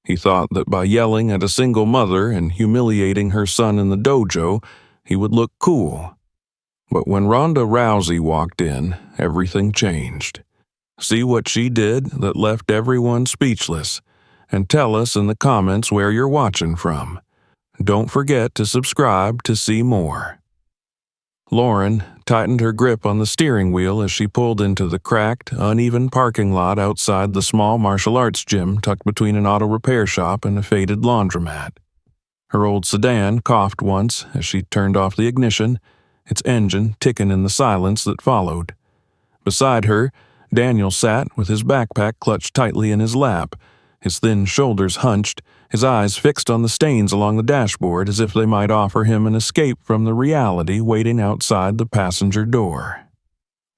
He thought that by yelling at a single mother and humiliating her son in the dojo, he would look cool. But when Ronda Rousey walked in, everything changed. See what she did that left everyone speechless, and tell us in the comments where you're watching from. Don't forget to subscribe to see more. Lauren tightened her grip on the steering wheel as she pulled into the cracked, uneven parking lot outside the small martial arts gym tucked between an auto repair shop and a faded laundromat. Her old sedan coughed once as she turned off the ignition, its engine ticking in the silence that followed. Beside her, Daniel sat with his backpack clutched tightly in his lap, his thin shoulders hunched, his eyes fixed on the stains along the dashboard as if they might offer him an escape from the reality waiting outside the passenger door.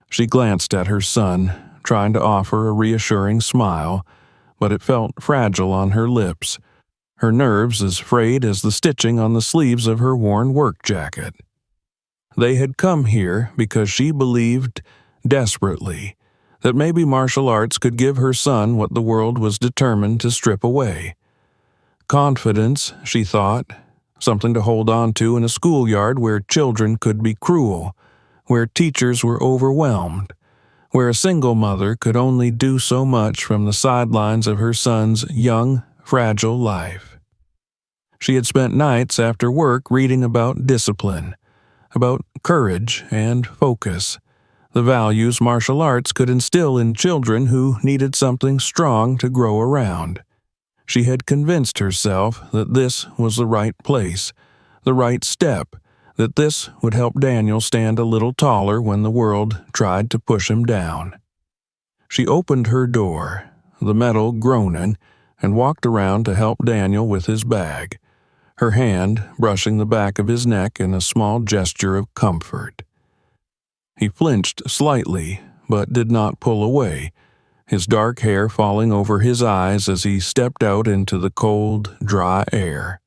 She glanced at her son, trying to offer a reassuring smile, but it felt fragile on her lips, her nerves as frayed as the stitching on the sleeves of her worn work jacket. They had come here because she believed, desperately, that maybe martial arts could give her son what the world was determined to strip away. Confidence, she thought, something to hold on to in a schoolyard where children could be cruel, where teachers were overwhelmed, where a single mother could only do so much from the sidelines of her son's young, fragile life. She had spent nights after work reading about discipline, about courage and focus, the values martial arts could instill in children who needed something strong to grow around. She had convinced herself that this was the right place, the right step, that this would help Daniel stand a little taller when the world tried to push him down. She opened her door, the metal groaning, and walked around to help Daniel with his bag, her hand brushing the back of his neck in a small gesture of comfort. He flinched slightly, but did not pull away, his dark hair falling over his eyes as he stepped out into the cold, dry air.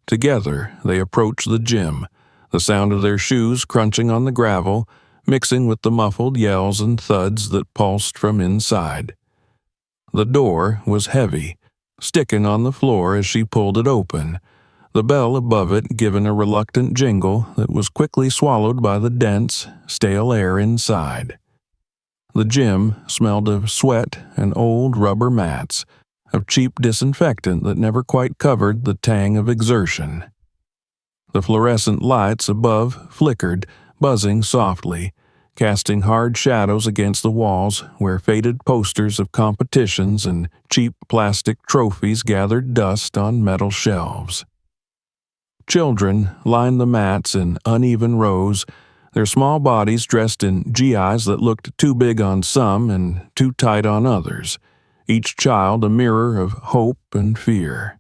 Together, they approached the gym, the sound of their shoes crunching on the gravel, mixing with the muffled yells and thuds that pulsed from inside. The door was heavy, sticking on the floor as she pulled it open, the bell above it giving a reluctant jingle that was quickly swallowed by the dense, stale air inside. The gym smelled of sweat and old rubber mats, of cheap disinfectant that never quite covered the tang of exertion. The fluorescent lights above flickered, buzzing softly, casting hard shadows against the walls where faded posters of competitions and cheap plastic trophies gathered dust on metal shelves. Children lined the mats in uneven rows, their small bodies dressed in GIs that looked too big on some and too tight on others, each child a mirror of hope and fear.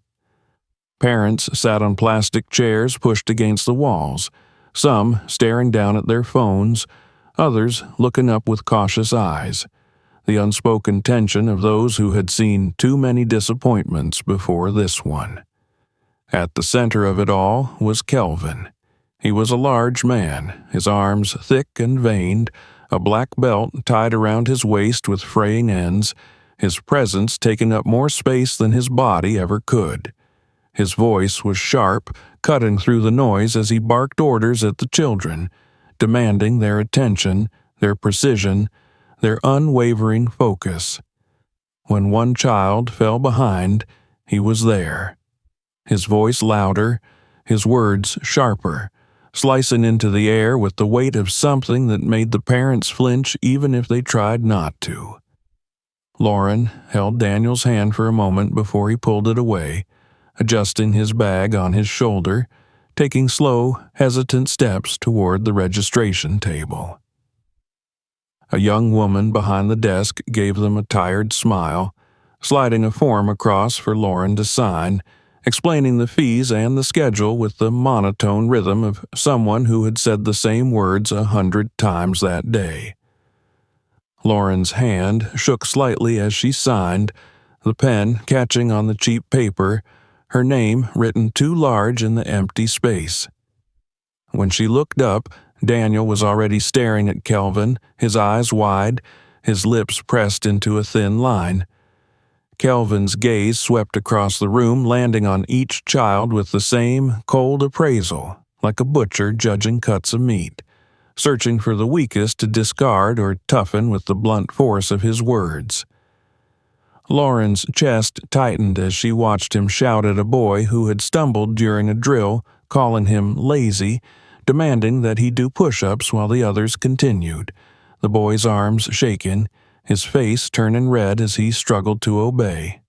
Parents sat on plastic chairs pushed against the walls, some staring down at their phones, others looking up with cautious eyes, the unspoken tension of those who had seen too many disappointments before this one. At the center of it all was Kelvin. He was a large man, his arms thick and veined, a black belt tied around his waist with fraying ends, his presence taking up more space than his body ever could. His voice was sharp, cutting through the noise as he barked orders at the children, demanding their attention, their precision, their unwavering focus. When one child fell behind, he was there. His voice louder, his words sharper, slicing into the air with the weight of something that made the parents flinch even if they tried not to. Lauren held Daniel's hand for a moment before he pulled it away, adjusting his bag on his shoulder, taking slow, hesitant steps toward the registration table. A young woman behind the desk gave them a tired smile, sliding a form across for Lauren to sign, explaining the fees and the schedule with the monotone rhythm of someone who had said the same words 100 times that day. Lauren's hand shook slightly as she signed, the pen catching on the cheap paper, her name written too large in the empty space. When she looked up, Daniel was already staring at Kelvin, his eyes wide, his lips pressed into a thin line. Kelvin's gaze swept across the room, landing on each child with the same cold appraisal, like a butcher judging cuts of meat, searching for the weakest to discard or toughen with the blunt force of his words. Lauren's chest tightened as she watched him shout at a boy who had stumbled during a drill, calling him lazy, demanding that he do push-ups while the others continued, the boy's arms shaking, his face turning red as he struggled to obey.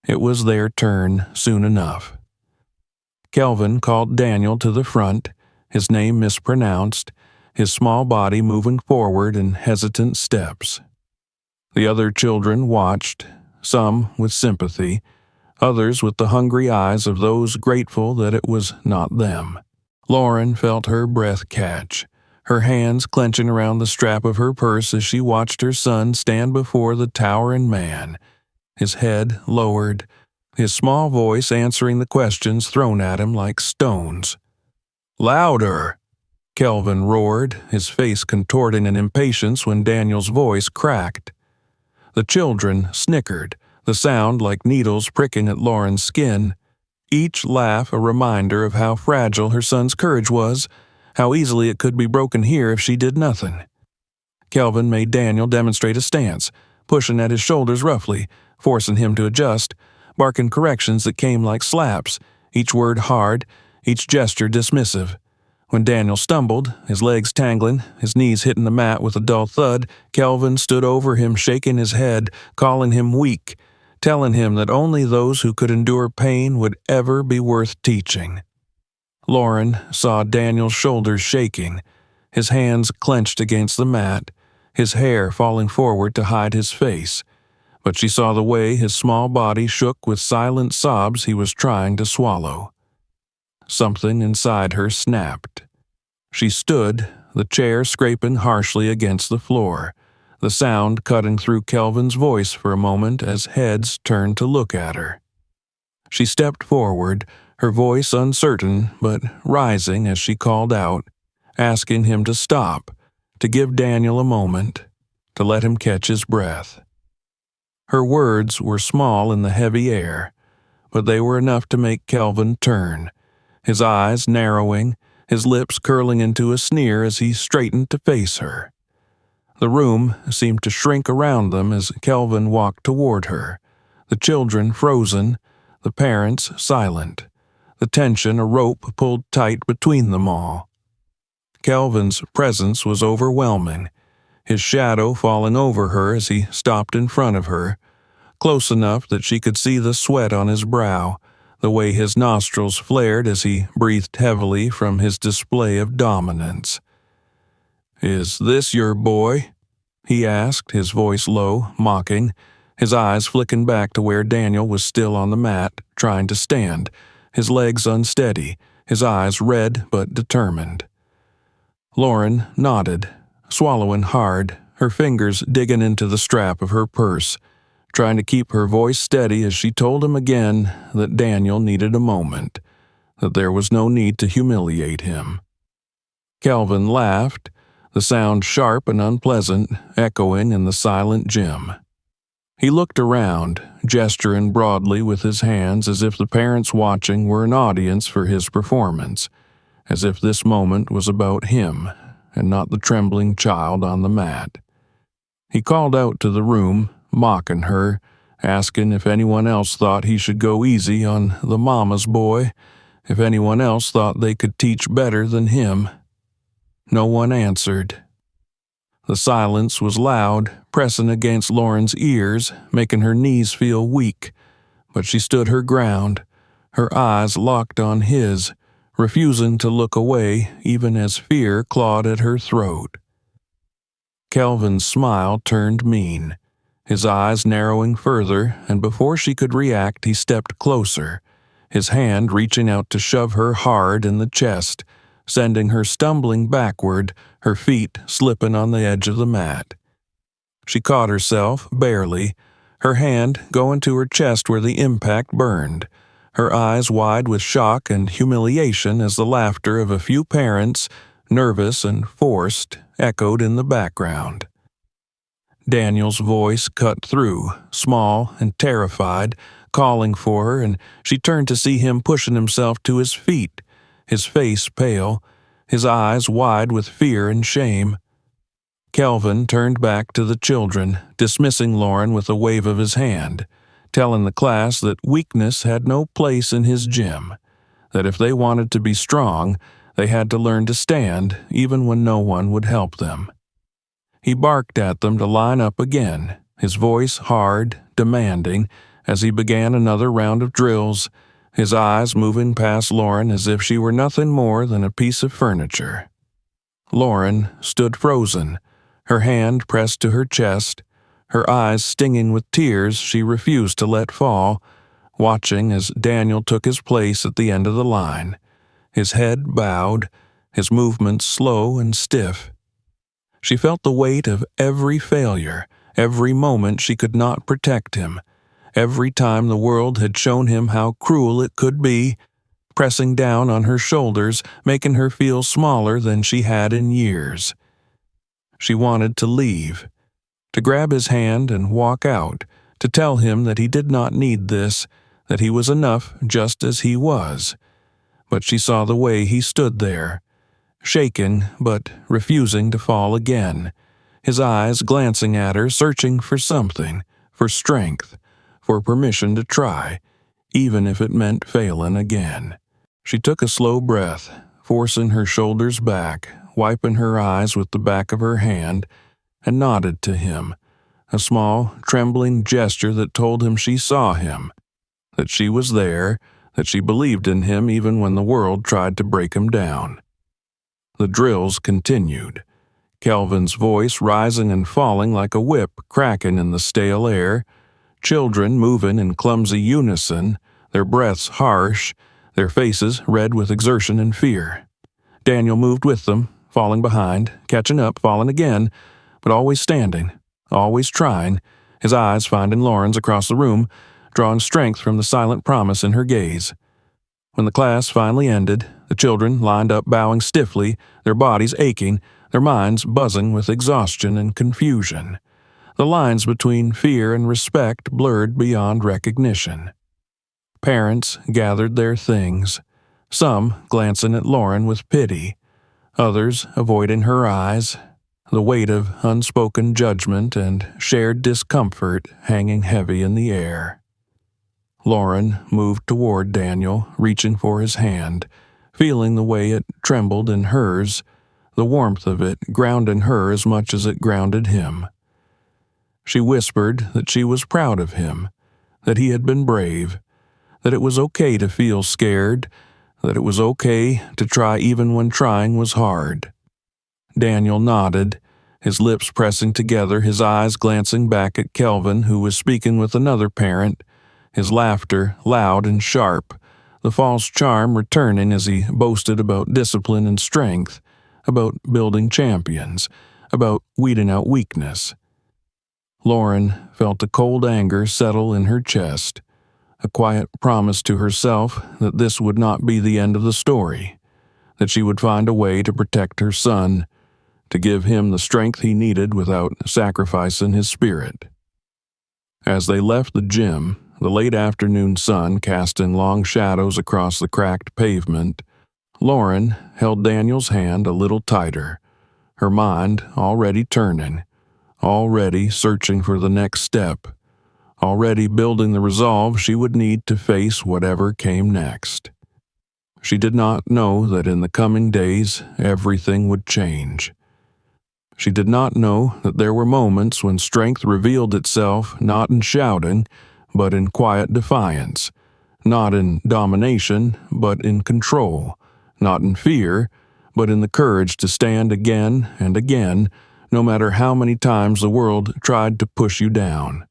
It was their turn soon enough. Kelvin called Daniel to the front, his name mispronounced, his small body moving forward in hesitant steps. The other children watched, some with sympathy, others with the hungry eyes of those grateful that it was not them. Lauren felt her breath catch, her hands clenching around the strap of her purse as she watched her son stand before the towering man, his head lowered, his small voice answering the questions thrown at him like stones. "Louder!" Kelvin roared, his face contorting in impatience when Daniel's voice cracked. The children snickered, the sound like needles pricking at Lauren's skin, each laugh a reminder of how fragile her son's courage was, how easily it could be broken here if she did nothing. Kelvin made Daniel demonstrate a stance, pushing at his shoulders roughly, forcing him to adjust, barking corrections that came like slaps, each word hard, each gesture dismissive. When Daniel stumbled, his legs tangling, his knees hitting the mat with a dull thud, Kelvin stood over him shaking his head, calling him weak, telling him that only those who could endure pain would ever be worth teaching. Lauren saw Daniel's shoulders shaking, his hands clenched against the mat, his hair falling forward to hide his face, but she saw the way his small body shook with silent sobs he was trying to swallow. Something inside her snapped. She stood, the chair scraping harshly against the floor, the sound cutting through Kelvin's voice for a moment as heads turned to look at her. She stepped forward, her voice uncertain but rising as she called out, asking him to stop, to give Daniel a moment, to let him catch his breath. Her words were small in the heavy air, but they were enough to make Kelvin turn, his eyes narrowing, his lips curling into a sneer as he straightened to face her. The room seemed to shrink around them as Kelvin walked toward her, the children frozen, the parents silent, the tension a rope pulled tight between them all. Kelvin's presence was overwhelming, his shadow falling over her as he stopped in front of her, close enough that she could see the sweat on his brow, the way his nostrils flared as he breathed heavily from his display of dominance. "Is this your boy?" he asked, his voice low, mocking, his eyes flicking back to where Daniel was still on the mat, trying to stand, his legs unsteady, his eyes red but determined. Lauren nodded, swallowing hard, her fingers digging into the strap of her purse, trying to keep her voice steady as she told him again that Daniel needed a moment, that there was no need to humiliate him. Kelvin laughed, the sound sharp and unpleasant, echoing in the silent gym. He looked around, gesturing broadly with his hands as if the parents watching were an audience for his performance, as if this moment was about him and not the trembling child on the mat. He called out to the room, mocking her, asking if anyone else thought he should go easy on the mama's boy, if anyone else thought they could teach better than him. No one answered. The silence was loud, pressing against Lauren's ears, making her knees feel weak, but she stood her ground, her eyes locked on his, refusing to look away even as fear clawed at her throat. Kelvin's smile turned mean, his eyes narrowing further, and before she could react he stepped closer, his hand reaching out to shove her hard in the chest, sending her stumbling backward, her feet slipping on the edge of the mat. She caught herself, barely, her hand going to her chest where the impact burned, her eyes wide with shock and humiliation as the laughter of a few parents, nervous and forced, echoed in the background. Daniel's voice cut through, small and terrified, calling for her, and she turned to see him pushing himself to his feet, his face pale, his eyes wide with fear and shame. Kelvin turned back to the children, dismissing Lauren with a wave of his hand, telling the class that weakness had no place in his gym, that if they wanted to be strong, they had to learn to stand even when no one would help them. He barked at them to line up again, his voice hard, demanding, as he began another round of drills, his eyes moving past Lauren as if she were nothing more than a piece of furniture. Lauren stood frozen, her hand pressed to her chest, her eyes stinging with tears she refused to let fall, watching as Daniel took his place at the end of the line, his head bowed, his movements slow and stiff. She felt the weight of every failure, every moment she could not protect him, every time the world had shown him how cruel it could be, pressing down on her shoulders, making her feel smaller than she had in years. She wanted to leave, to grab his hand and walk out, to tell him that he did not need this, that he was enough just as he was. But she saw the way he stood there, shaken but refusing to fall again, his eyes glancing at her, searching for something, for strength, for permission to try, even if it meant failing again. She took a slow breath, forcing her shoulders back, wiping her eyes with the back of her hand, and nodded to him, a small, trembling gesture that told him she saw him, that she was there, that she believed in him even when the world tried to break him down. The drills continued, Kelvin's voice rising and falling like a whip cracking in the stale air, children moving in clumsy unison, their breaths harsh, their faces red with exertion and fear. Daniel moved with them, falling behind, catching up, falling again, but always standing, always trying, his eyes finding Lauren's across the room, drawing strength from the silent promise in her gaze. When the class finally ended, the children lined up bowing stiffly, their bodies aching, their minds buzzing with exhaustion and confusion. The lines between fear and respect blurred beyond recognition. Parents gathered their things, some glancing at Lauren with pity, others avoiding her eyes, the weight of unspoken judgment and shared discomfort hanging heavy in the air. Lauren moved toward Daniel, reaching for his hand, feeling the way it trembled in hers, the warmth of it grounding her as much as it grounded him. She whispered that she was proud of him, that he had been brave, that it was okay to feel scared, that it was okay to try even when trying was hard. Daniel nodded, his lips pressing together, his eyes glancing back at Kelvin, who was speaking with another parent, his laughter loud and sharp, the false charm returning as he boasted about discipline and strength, about building champions, about weeding out weakness. Lauren felt a cold anger settle in her chest, a quiet promise to herself that this would not be the end of the story, that she would find a way to protect her son, to give him the strength he needed without sacrificing his spirit. As they left the gym, the late afternoon sun casting long shadows across the cracked pavement, Lauren held Daniel's hand a little tighter, her mind already turning, already searching for the next step, already building the resolve she would need to face whatever came next. She did not know that in the coming days everything would change. She did not know that there were moments when strength revealed itself not in shouting, but in quiet defiance, not in domination, but in control, not in fear, but in the courage to stand again and again, no matter how many times the world tried to push you down.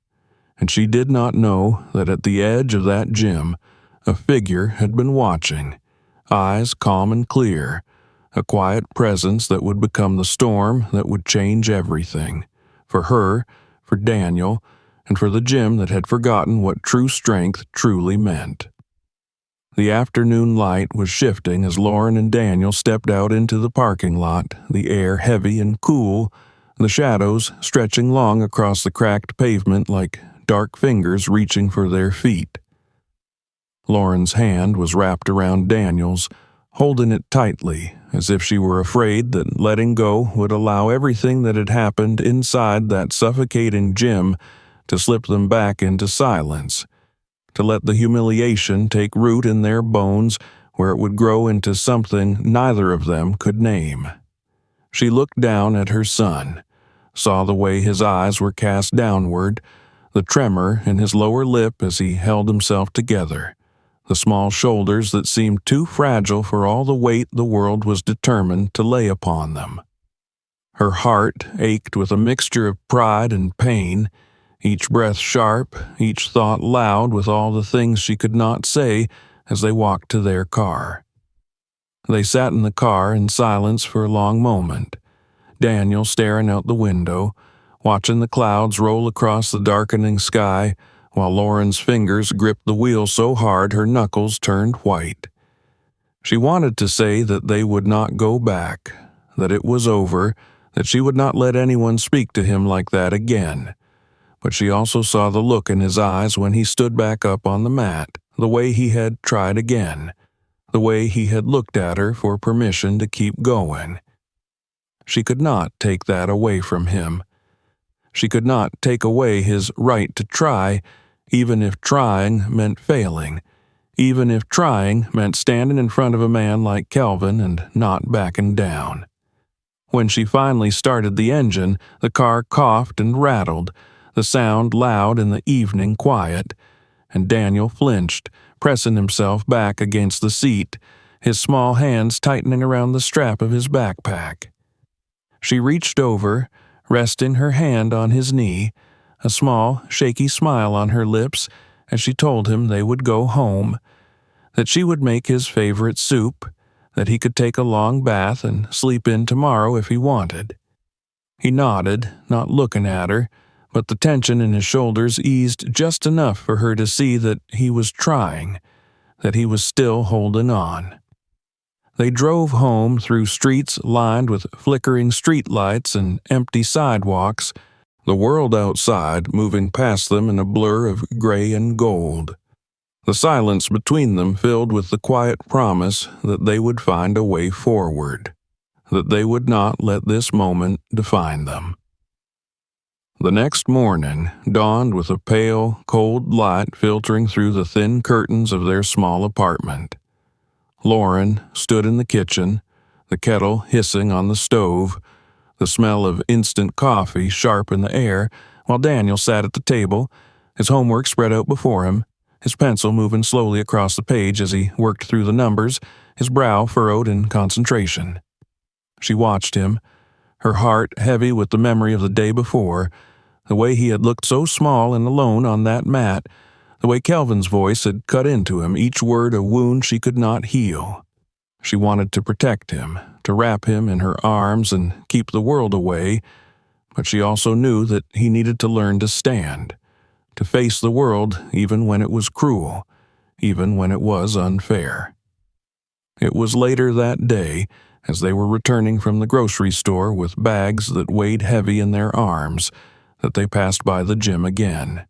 And she did not know that at the edge of that gym, a figure had been watching, eyes calm and clear, a quiet presence that would become the storm that would change everything, for her, for Daniel, and for the gym that had forgotten what true strength truly meant. The afternoon light was shifting as Lauren and Daniel stepped out into the parking lot, the air heavy and cool, the shadows stretching long across the cracked pavement like dark fingers reaching for their feet. Lauren's hand was wrapped around Daniel's, holding it tightly, as if she were afraid that letting go would allow everything that had happened inside that suffocating gym to slip them back into silence, to let the humiliation take root in their bones where it would grow into something neither of them could name. She looked down at her son, saw the way his eyes were cast downward, the tremor in his lower lip as he held himself together, the small shoulders that seemed too fragile for all the weight the world was determined to lay upon them. Her heart ached with a mixture of pride and pain, each breath sharp, each thought loud with all the things she could not say as they walked to their car. They sat in the car in silence for a long moment, Daniel staring out the window, watching the clouds roll across the darkening sky, while Lauren's fingers gripped the wheel so hard her knuckles turned white. She wanted to say that they would not go back, that it was over, that she would not let anyone speak to him like that again. But she also saw the look in his eyes when he stood back up on the mat, the way he had tried again, the way he had looked at her for permission to keep going. She could not take that away from him. She could not take away his right to try, even if trying meant failing, even if trying meant standing in front of a man like Kelvin and not backing down. When she finally started the engine, the car coughed and rattled, the sound loud in the evening quiet, and Daniel flinched, pressing himself back against the seat, his small hands tightening around the strap of his backpack. She reached over, resting her hand on his knee, a small, shaky smile on her lips as she told him they would go home, that she would make his favorite soup, that he could take a long bath and sleep in tomorrow if he wanted. He nodded, not looking at her, but the tension in his shoulders eased just enough for her to see that he was trying, that he was still holding on. They drove home through streets lined with flickering streetlights and empty sidewalks, the world outside moving past them in a blur of gray and gold. The silence between them filled with the quiet promise that they would find a way forward, that they would not let this moment define them. The next morning dawned with a pale, cold light filtering through the thin curtains of their small apartment. Lauren stood in the kitchen, the kettle hissing on the stove, the smell of instant coffee sharp in the air, while Daniel sat at the table, his homework spread out before him, his pencil moving slowly across the page as he worked through the numbers, his brow furrowed in concentration. She watched him, her heart heavy with the memory of the day before, the way he had looked so small and alone on that mat, the way Kelvin's voice had cut into him, each word a wound she could not heal. She wanted to protect him, to wrap him in her arms and keep the world away, but she also knew that he needed to learn to stand, to face the world even when it was cruel, even when it was unfair. It was later that day, as they were returning from the grocery store with bags that weighed heavy in their arms, that they passed by the gym again.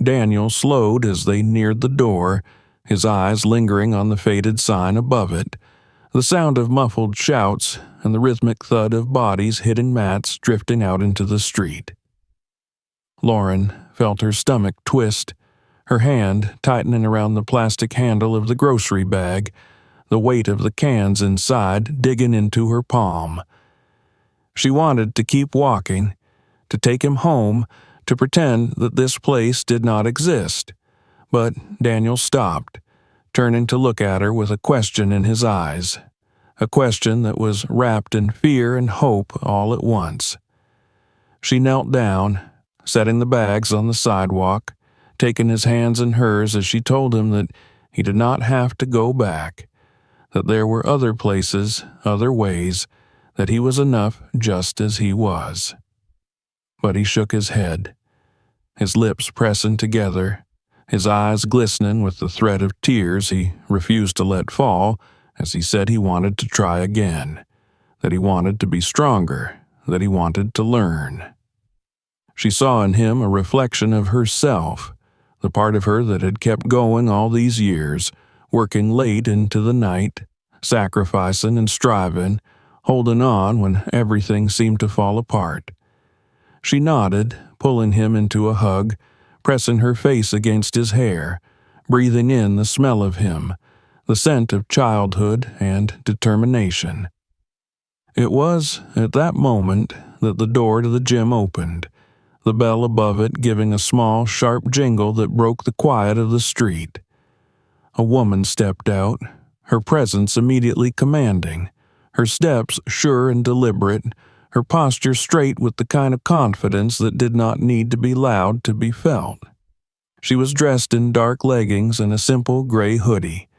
Daniel slowed as they neared the door, his eyes lingering on the faded sign above it, the sound of muffled shouts and the rhythmic thud of bodies hitting mats drifting out into the street. Lauren felt her stomach twist, her hand tightening around the plastic handle of the grocery bag, the weight of the cans inside digging into her palm. She wanted to keep walking, to take him home, to pretend that this place did not exist. But Daniel stopped, turning to look at her with a question in his eyes, a question that was wrapped in fear and hope all at once. She knelt down, setting the bags on the sidewalk, taking his hands in hers as she told him that he did not have to go back, that there were other places, other ways, that he was enough just as he was. But he shook his head, his lips pressing together, his eyes glistening with the threat of tears he refused to let fall as he said he wanted to try again, that he wanted to be stronger, that he wanted to learn. She saw in him a reflection of herself, the part of her that had kept going all these years, working late into the night, sacrificing and striving, holding on when everything seemed to fall apart. She nodded, pulling him into a hug, pressing her face against his hair, breathing in the smell of him, the scent of childhood and determination. It was at that moment that the door to the gym opened, the bell above it giving a small, sharp jingle that broke the quiet of the street. A woman stepped out, her presence immediately commanding, her steps sure and deliberate, her posture straight with the kind of confidence that did not need to be loud to be felt. She was dressed in dark leggings and a simple gray hoodie,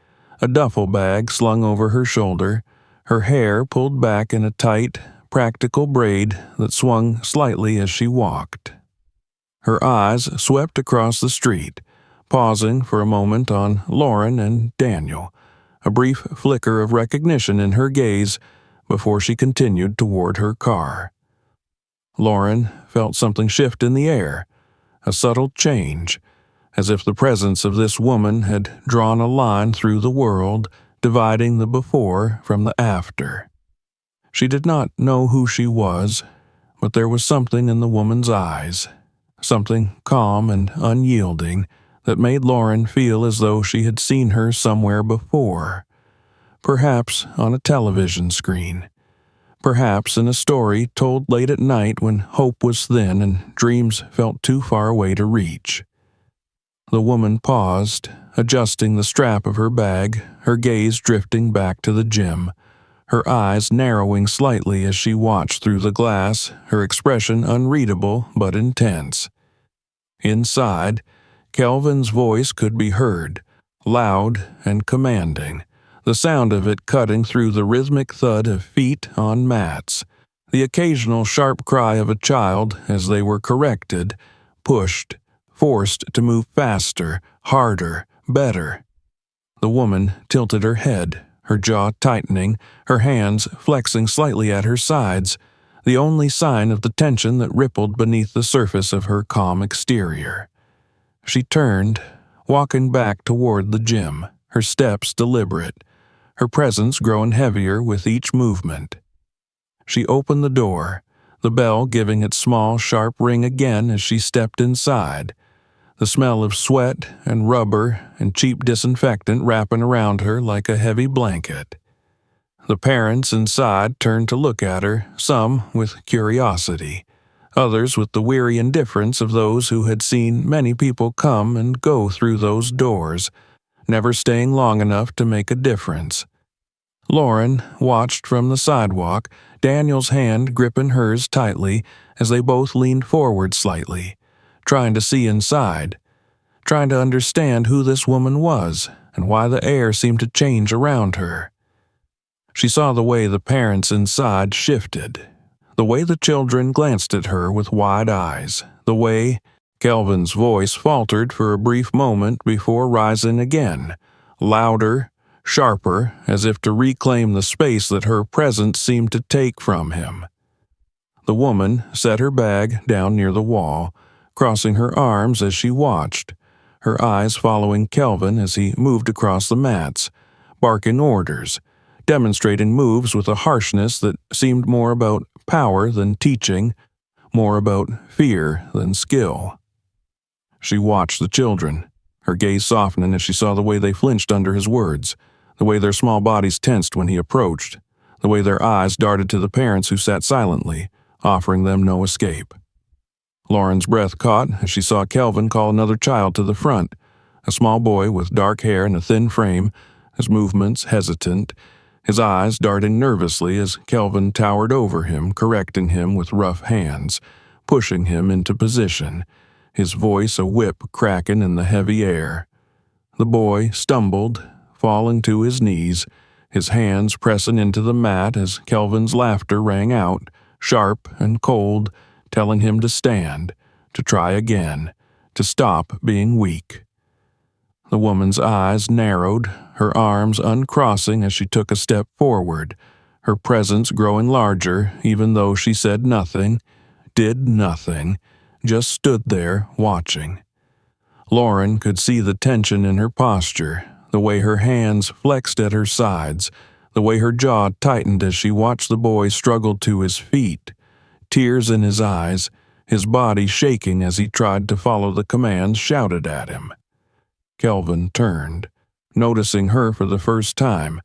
a duffel bag slung over her shoulder, her hair pulled back in a tight, practical braid that swung slightly as she walked. Her eyes swept across the street, pausing for a moment on Lauren and Daniel, a brief flicker of recognition in her gaze before she continued toward her car. Lauren felt something shift in the air, a subtle change, as if the presence of this woman had drawn a line through the world, dividing the before from the after. She did not know who she was, but there was something in the woman's eyes, something calm and unyielding, that made Lauren feel as though she had seen her somewhere before, perhaps on a television screen, perhaps in a story told late at night when hope was thin and dreams felt too far away to reach. The woman paused, adjusting the strap of her bag, her gaze drifting back to the gym, her eyes narrowing slightly as she watched through the glass, her expression unreadable but intense. Inside, Kelvin's voice could be heard, loud and commanding, the sound of it cutting through the rhythmic thud of feet on mats, the occasional sharp cry of a child as they were corrected, pushed, forced to move faster, harder, better. The woman tilted her head, her jaw tightening, her hands flexing slightly at her sides, the only sign of the tension that rippled beneath the surface of her calm exterior. She turned, walking back toward the gym, her steps deliberate, her presence growing heavier with each movement. She opened the door, the bell giving its small, sharp ring again as she stepped inside, the smell of sweat and rubber and cheap disinfectant wrapping around her like a heavy blanket. The parents inside turned to look at her, some with curiosity, others with the weary indifference of those who had seen many people come and go through those doors, never staying long enough to make a difference. Lauren watched from the sidewalk, Daniel's hand gripping hers tightly as they both leaned forward slightly, trying to see inside, trying to understand who this woman was and why the air seemed to change around her. She saw the way the parents inside shifted, the way the children glanced at her with wide eyes, the way Kelvin's voice faltered for a brief moment before rising again, louder, sharper, as if to reclaim the space that her presence seemed to take from him. The woman set her bag down near the wall, crossing her arms as she watched, her eyes following Kelvin as he moved across the mats, barking orders, demonstrating moves with a harshness that seemed more about power than teaching, more about fear than skill. She watched the children, her gaze softening as she saw the way they flinched under his words, the way their small bodies tensed when he approached, the way their eyes darted to the parents who sat silently, offering them no escape. Lauren's breath caught as she saw Kelvin call another child to the front, a small boy with dark hair and a thin frame, his movements hesitant, his eyes darting nervously as Kelvin towered over him, correcting him with rough hands, pushing him into position, his voice a whip cracking in the heavy air. The boy stumbled, falling to his knees, his hands pressing into the mat as Kelvin's laughter rang out, sharp and cold, telling him to stand, to try again, to stop being weak. The woman's eyes narrowed, her arms uncrossing as she took a step forward, her presence growing larger even though she said nothing, did nothing, just stood there watching. Lauren could see the tension in her posture, the way her hands flexed at her sides, the way her jaw tightened as she watched the boy struggle to his feet, tears in his eyes, his body shaking as he tried to follow the commands shouted at him. Kelvin turned, noticing her for the first time,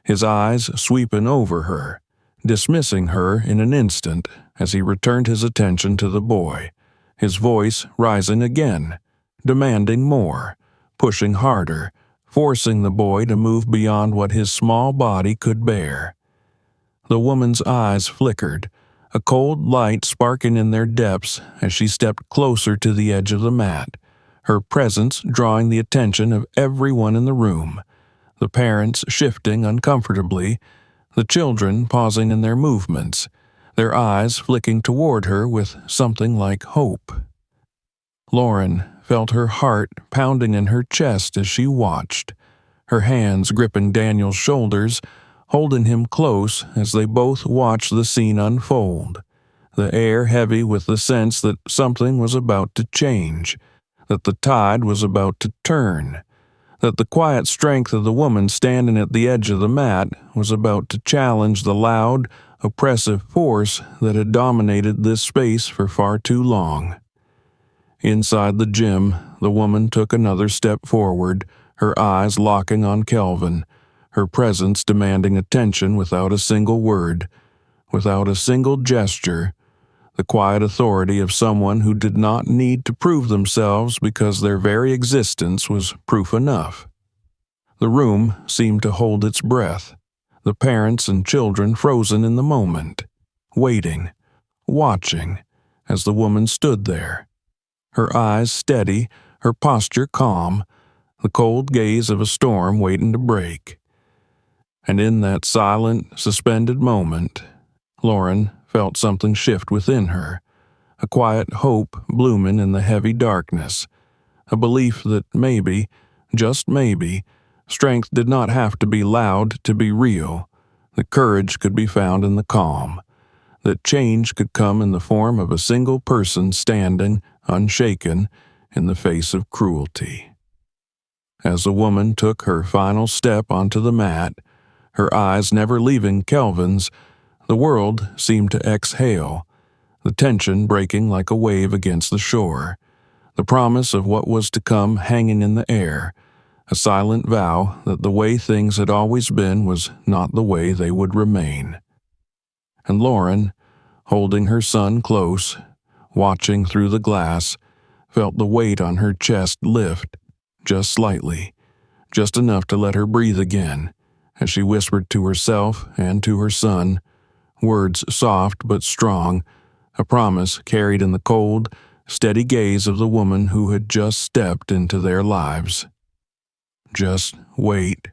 his eyes sweeping over her, dismissing her in an instant as he returned his attention to the boy, his voice rising again, demanding more, pushing harder, forcing the boy to move beyond what his small body could bear. The woman's eyes flickered, a cold light sparking in their depths as she stepped closer to the edge of the mat, her presence drawing the attention of everyone in the room, the parents shifting uncomfortably, the children pausing in their movements, their eyes flicking toward her with something like hope. Lauren felt her heart pounding in her chest as she watched, her hands gripping Daniel's shoulders, holding him close as they both watched the scene unfold, the air heavy with the sense that something was about to change, that the tide was about to turn, that the quiet strength of the woman standing at the edge of the mat was about to challenge the loud, oppressive force that had dominated this space for far too long. Inside the gym, the woman took another step forward, her eyes locking on Kelvin, her presence demanding attention without a single word, without a single gesture, the quiet authority of someone who did not need to prove themselves because their very existence was proof enough. The room seemed to hold its breath, the parents and children frozen in the moment, waiting, watching, as the woman stood there, her eyes steady, her posture calm, the cold gaze of a storm waiting to break. And in that silent, suspended moment, Lauren felt something shift within her, a quiet hope blooming in the heavy darkness, a belief that maybe, just maybe, strength did not have to be loud to be real, that courage could be found in the calm, that change could come in the form of a single person standing, unshaken, in the face of cruelty. As the woman took her final step onto the mat, her eyes never leaving Kelvin's, the world seemed to exhale, the tension breaking like a wave against the shore, the promise of what was to come hanging in the air, a silent vow that the way things had always been was not the way they would remain. And Lauren, holding her son close, watching through the glass, felt the weight on her chest lift, just slightly, just enough to let her breathe again, as she whispered to herself and to her son, words soft but strong, a promise carried in the cold, steady gaze of the woman who had just stepped into their lives. Just wait.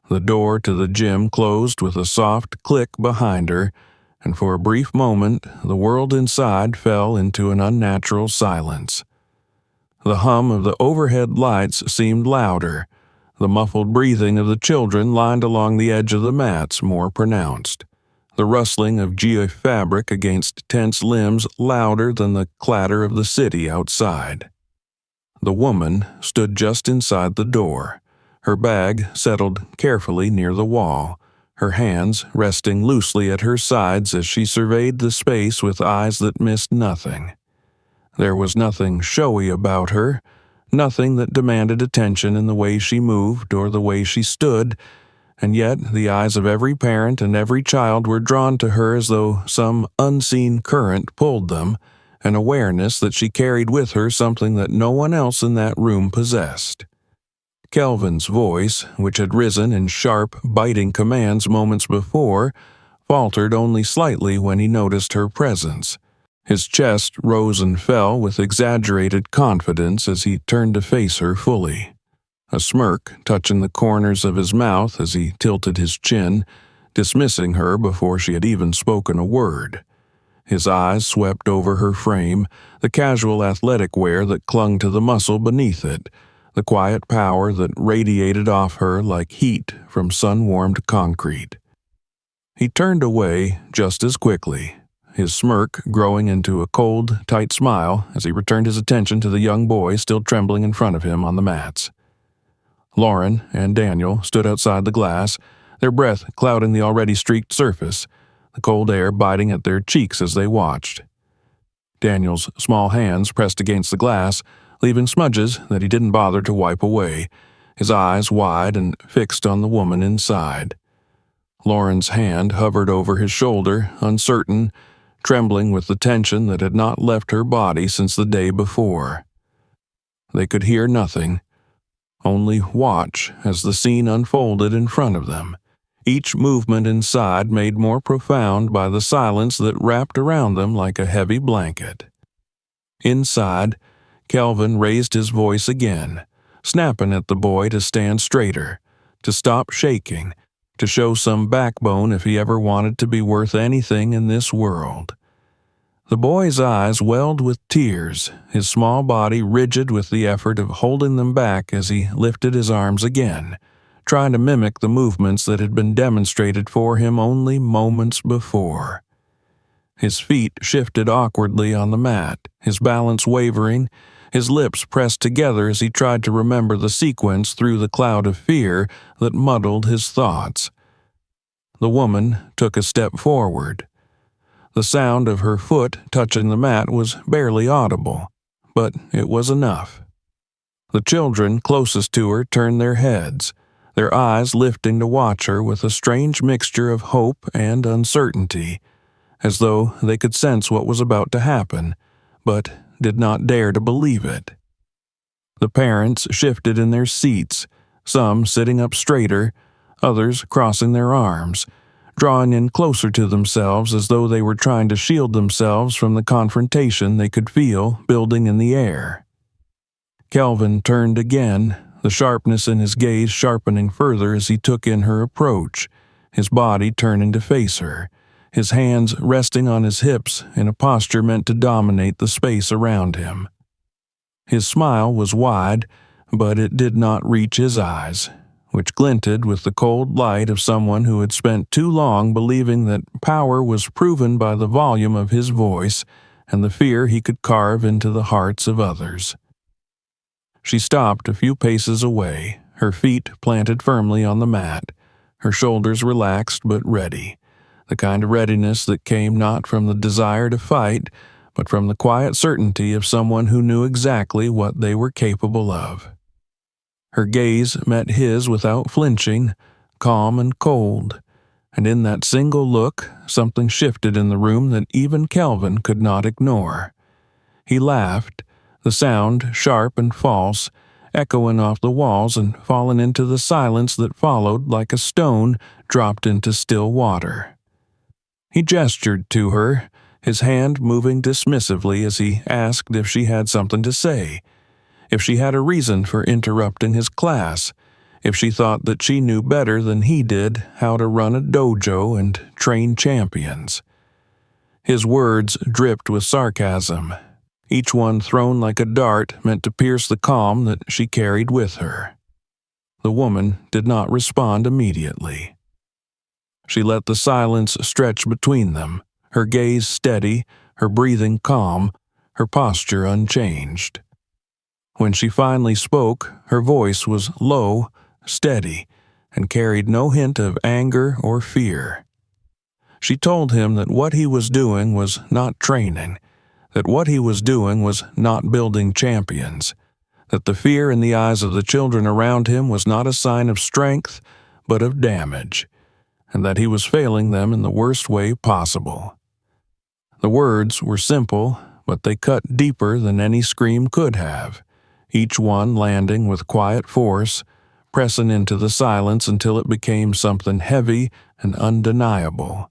The door to the gym closed with a soft click behind her, and for a brief moment the world inside fell into an unnatural silence. The hum of the overhead lights seemed louder, the muffled breathing of the children lined along the edge of the mats more pronounced, the rustling of geofabric against tense limbs louder than the clatter of the city outside. The woman stood just inside the door, her bag settled carefully near the wall, her hands resting loosely at her sides as she surveyed the space with eyes that missed nothing. There was nothing showy about her, nothing that demanded attention in the way she moved or the way she stood, and yet the eyes of every parent and every child were drawn to her as though some unseen current pulled them, an awareness that she carried with her something that no one else in that room possessed. Kelvin's voice, which had risen in sharp, biting commands moments before, faltered only slightly when he noticed her presence. His chest rose and fell with exaggerated confidence as he turned to face her fully. A smirk touching the corners of his mouth as he tilted his chin, dismissing her before she had even spoken a word. His eyes swept over her frame, the casual athletic wear that clung to the muscle beneath it, the quiet power that radiated off her like heat from sun-warmed concrete. He turned away just as quickly, his smirk growing into a cold, tight smile as he returned his attention to the young boy still trembling in front of him on the mats. Lauren and Daniel stood outside the glass, their breath clouding the already streaked surface, the cold air biting at their cheeks as they watched. Daniel's small hands pressed against the glass, leaving smudges that he didn't bother to wipe away, his eyes wide and fixed on the woman inside. Lauren's hand hovered over his shoulder, uncertain, trembling with the tension that had not left her body since the day before. They could hear nothing, only watch as the scene unfolded in front of them, each movement inside made more profound by the silence that wrapped around them like a heavy blanket. Inside, Kelvin raised his voice again, snapping at the boy to stand straighter, to stop shaking, to show some backbone if he ever wanted to be worth anything in this world. The boy's eyes welled with tears, his small body rigid with the effort of holding them back as he lifted his arms again, trying to mimic the movements that had been demonstrated for him only moments before. His feet shifted awkwardly on the mat, his balance wavering, his lips pressed together as he tried to remember the sequence through the cloud of fear that muddled his thoughts. The woman took a step forward. The sound of her foot touching the mat was barely audible, but it was enough. The children closest to her turned their heads, their eyes lifting to watch her with a strange mixture of hope and uncertainty, as though they could sense what was about to happen, but did not dare to believe it. The parents shifted in their seats, some sitting up straighter, others crossing their arms, drawing in closer to themselves as though they were trying to shield themselves from the confrontation they could feel building in the air. Kelvin turned again, the sharpness in his gaze sharpening further as he took in her approach, his body turning to face her, his hands resting on his hips in a posture meant to dominate the space around him. His smile was wide, but it did not reach his eyes, which glinted with the cold light of someone who had spent too long believing that power was proven by the volume of his voice and the fear he could carve into the hearts of others. She stopped a few paces away, her feet planted firmly on the mat, her shoulders relaxed but ready, the kind of readiness that came not from the desire to fight, but from the quiet certainty of someone who knew exactly what they were capable of. Her gaze met his without flinching, calm and cold, and in that single look something shifted in the room that even Kelvin could not ignore. He laughed, the sound sharp and false, echoing off the walls and falling into the silence that followed like a stone dropped into still water. He gestured to her, his hand moving dismissively as he asked if she had something to say, if she had a reason for interrupting his class, if she thought that she knew better than he did how to run a dojo and train champions. His words dripped with sarcasm, each one thrown like a dart meant to pierce the calm that she carried with her. The woman did not respond immediately. She let the silence stretch between them, her gaze steady, her breathing calm, her posture unchanged. When she finally spoke, her voice was low, steady, and carried no hint of anger or fear. She told him that what he was doing was not training, that what he was doing was not building champions, that the fear in the eyes of the children around him was not a sign of strength, but of damage, and that he was failing them in the worst way possible. The words were simple, but they cut deeper than any scream could have, each one landing with quiet force, pressing into the silence until it became something heavy and undeniable.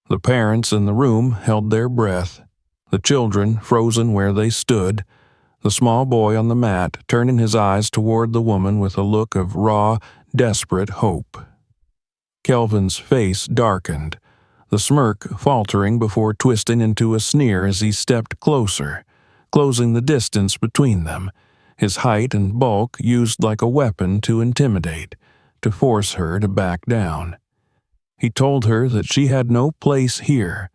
The parents in the room held their breath, the children frozen where they stood, the small boy on the mat turning his eyes toward the woman with a look of raw, desperate hope. Kelvin's face darkened, the smirk faltering before twisting into a sneer as he stepped closer, closing the distance between them, his height and bulk used like a weapon to intimidate, to force her to back down. He told her that she had no place here,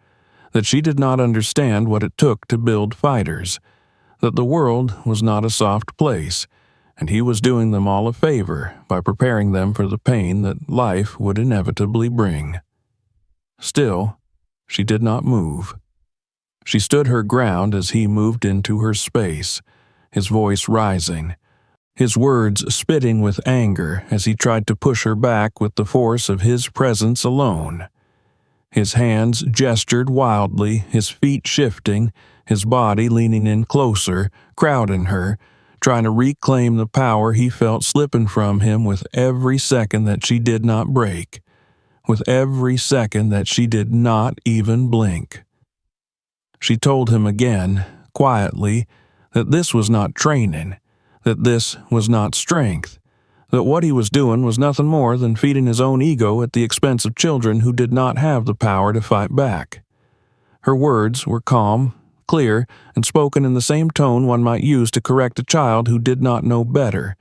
that she did not understand what it took to build fighters, that the world was not a soft place, and he was doing them all a favor by preparing them for the pain that life would inevitably bring. Still, she did not move. She stood her ground as he moved into her space, his voice rising, his words spitting with anger as he tried to push her back with the force of his presence alone. His hands gestured wildly, his feet shifting, his body leaning in closer, crowding her, trying to reclaim the power he felt slipping from him with every second that she did not break, with every second that she did not even blink. She told him again, quietly, that this was not training, that this was not strength, that what he was doing was nothing more than feeding his own ego at the expense of children who did not have the power to fight back. Her words were calm, clear, and spoken in the same tone one might use to correct a child who did not know better,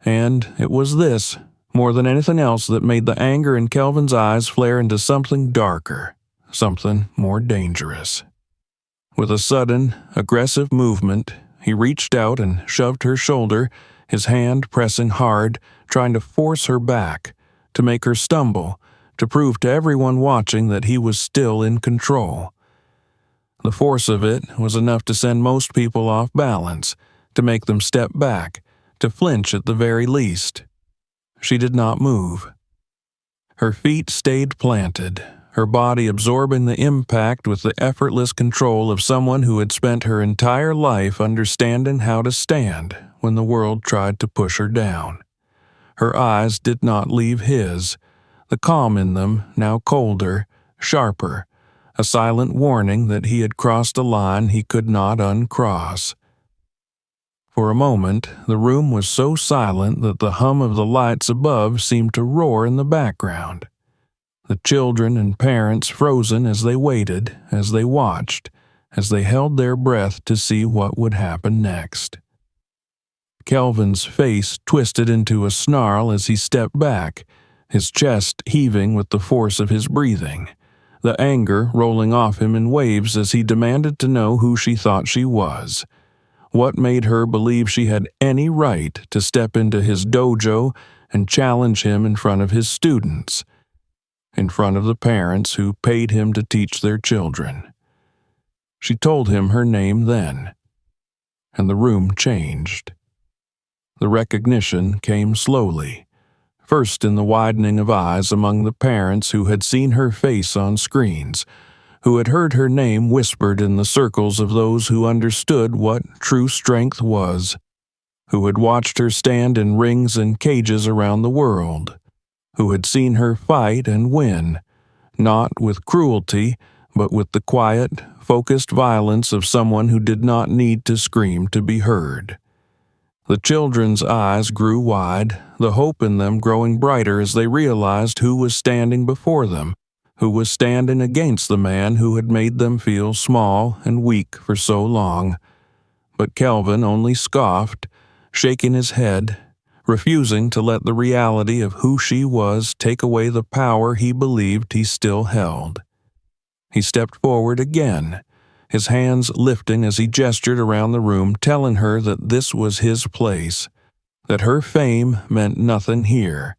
and it was this, more than anything else, that made the anger in Kelvin's eyes flare into something darker, something more dangerous. With a sudden, aggressive movement, he reached out and shoved her shoulder, his hand pressing hard, trying to force her back, to make her stumble, to prove to everyone watching that he was still in control. The force of it was enough to send most people off balance, to make them step back, to flinch at the very least. She did not move. Her feet stayed planted, her body absorbing the impact with the effortless control of someone who had spent her entire life understanding how to stand when the world tried to push her down. Her eyes did not leave his, the calm in them now colder, sharper, a silent warning that he had crossed a line he could not uncross. For a moment, the room was so silent that the hum of the lights above seemed to roar in the background. The children and parents frozen as they waited, as they watched, as they held their breath to see what would happen next. Kelvin's face twisted into a snarl as he stepped back, his chest heaving with the force of his breathing, the anger rolling off him in waves as he demanded to know who she thought she was. What made her believe she had any right to step into his dojo and challenge him in front of his students, in front of the parents who paid him to teach their children? She told him her name then, and the room changed. The recognition came slowly, first in the widening of eyes among the parents who had seen her face on screens, who had heard her name whispered in the circles of those who understood what true strength was, who had watched her stand in rings and cages around the world, who had seen her fight and win, not with cruelty, but with the quiet, focused violence of someone who did not need to scream to be heard. The children's eyes grew wide, the hope in them growing brighter as they realized who was standing before them, who was standing against the man who had made them feel small and weak for so long. But Kelvin only scoffed, shaking his head, refusing to let the reality of who she was take away the power he believed he still held. He stepped forward again, his hands lifting as he gestured around the room, telling her that this was his place, that her fame meant nothing here,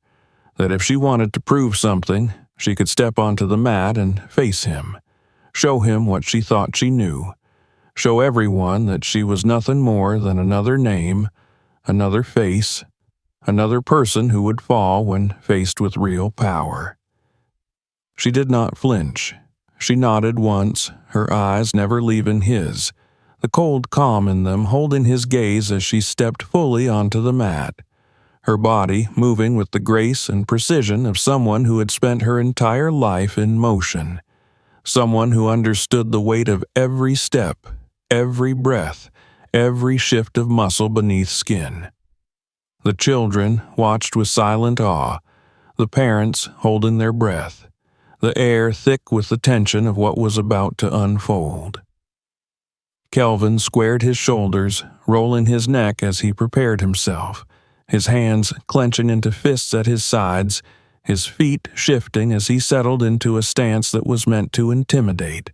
that if she wanted to prove something, she could step onto the mat and face him, show him what she thought she knew, show everyone that she was nothing more than another name, another face, another person who would fall when faced with real power. She did not flinch. She nodded once, her eyes never leaving his, the cold calm in them holding his gaze as she stepped fully onto the mat, her body moving with the grace and precision of someone who had spent her entire life in motion, someone who understood the weight of every step, every breath, every shift of muscle beneath skin. The children watched with silent awe, the parents holding their breath, the air thick with the tension of what was about to unfold. Kelvin squared his shoulders, rolling his neck as he prepared himself, his hands clenching into fists at his sides, his feet shifting as he settled into a stance that was meant to intimidate,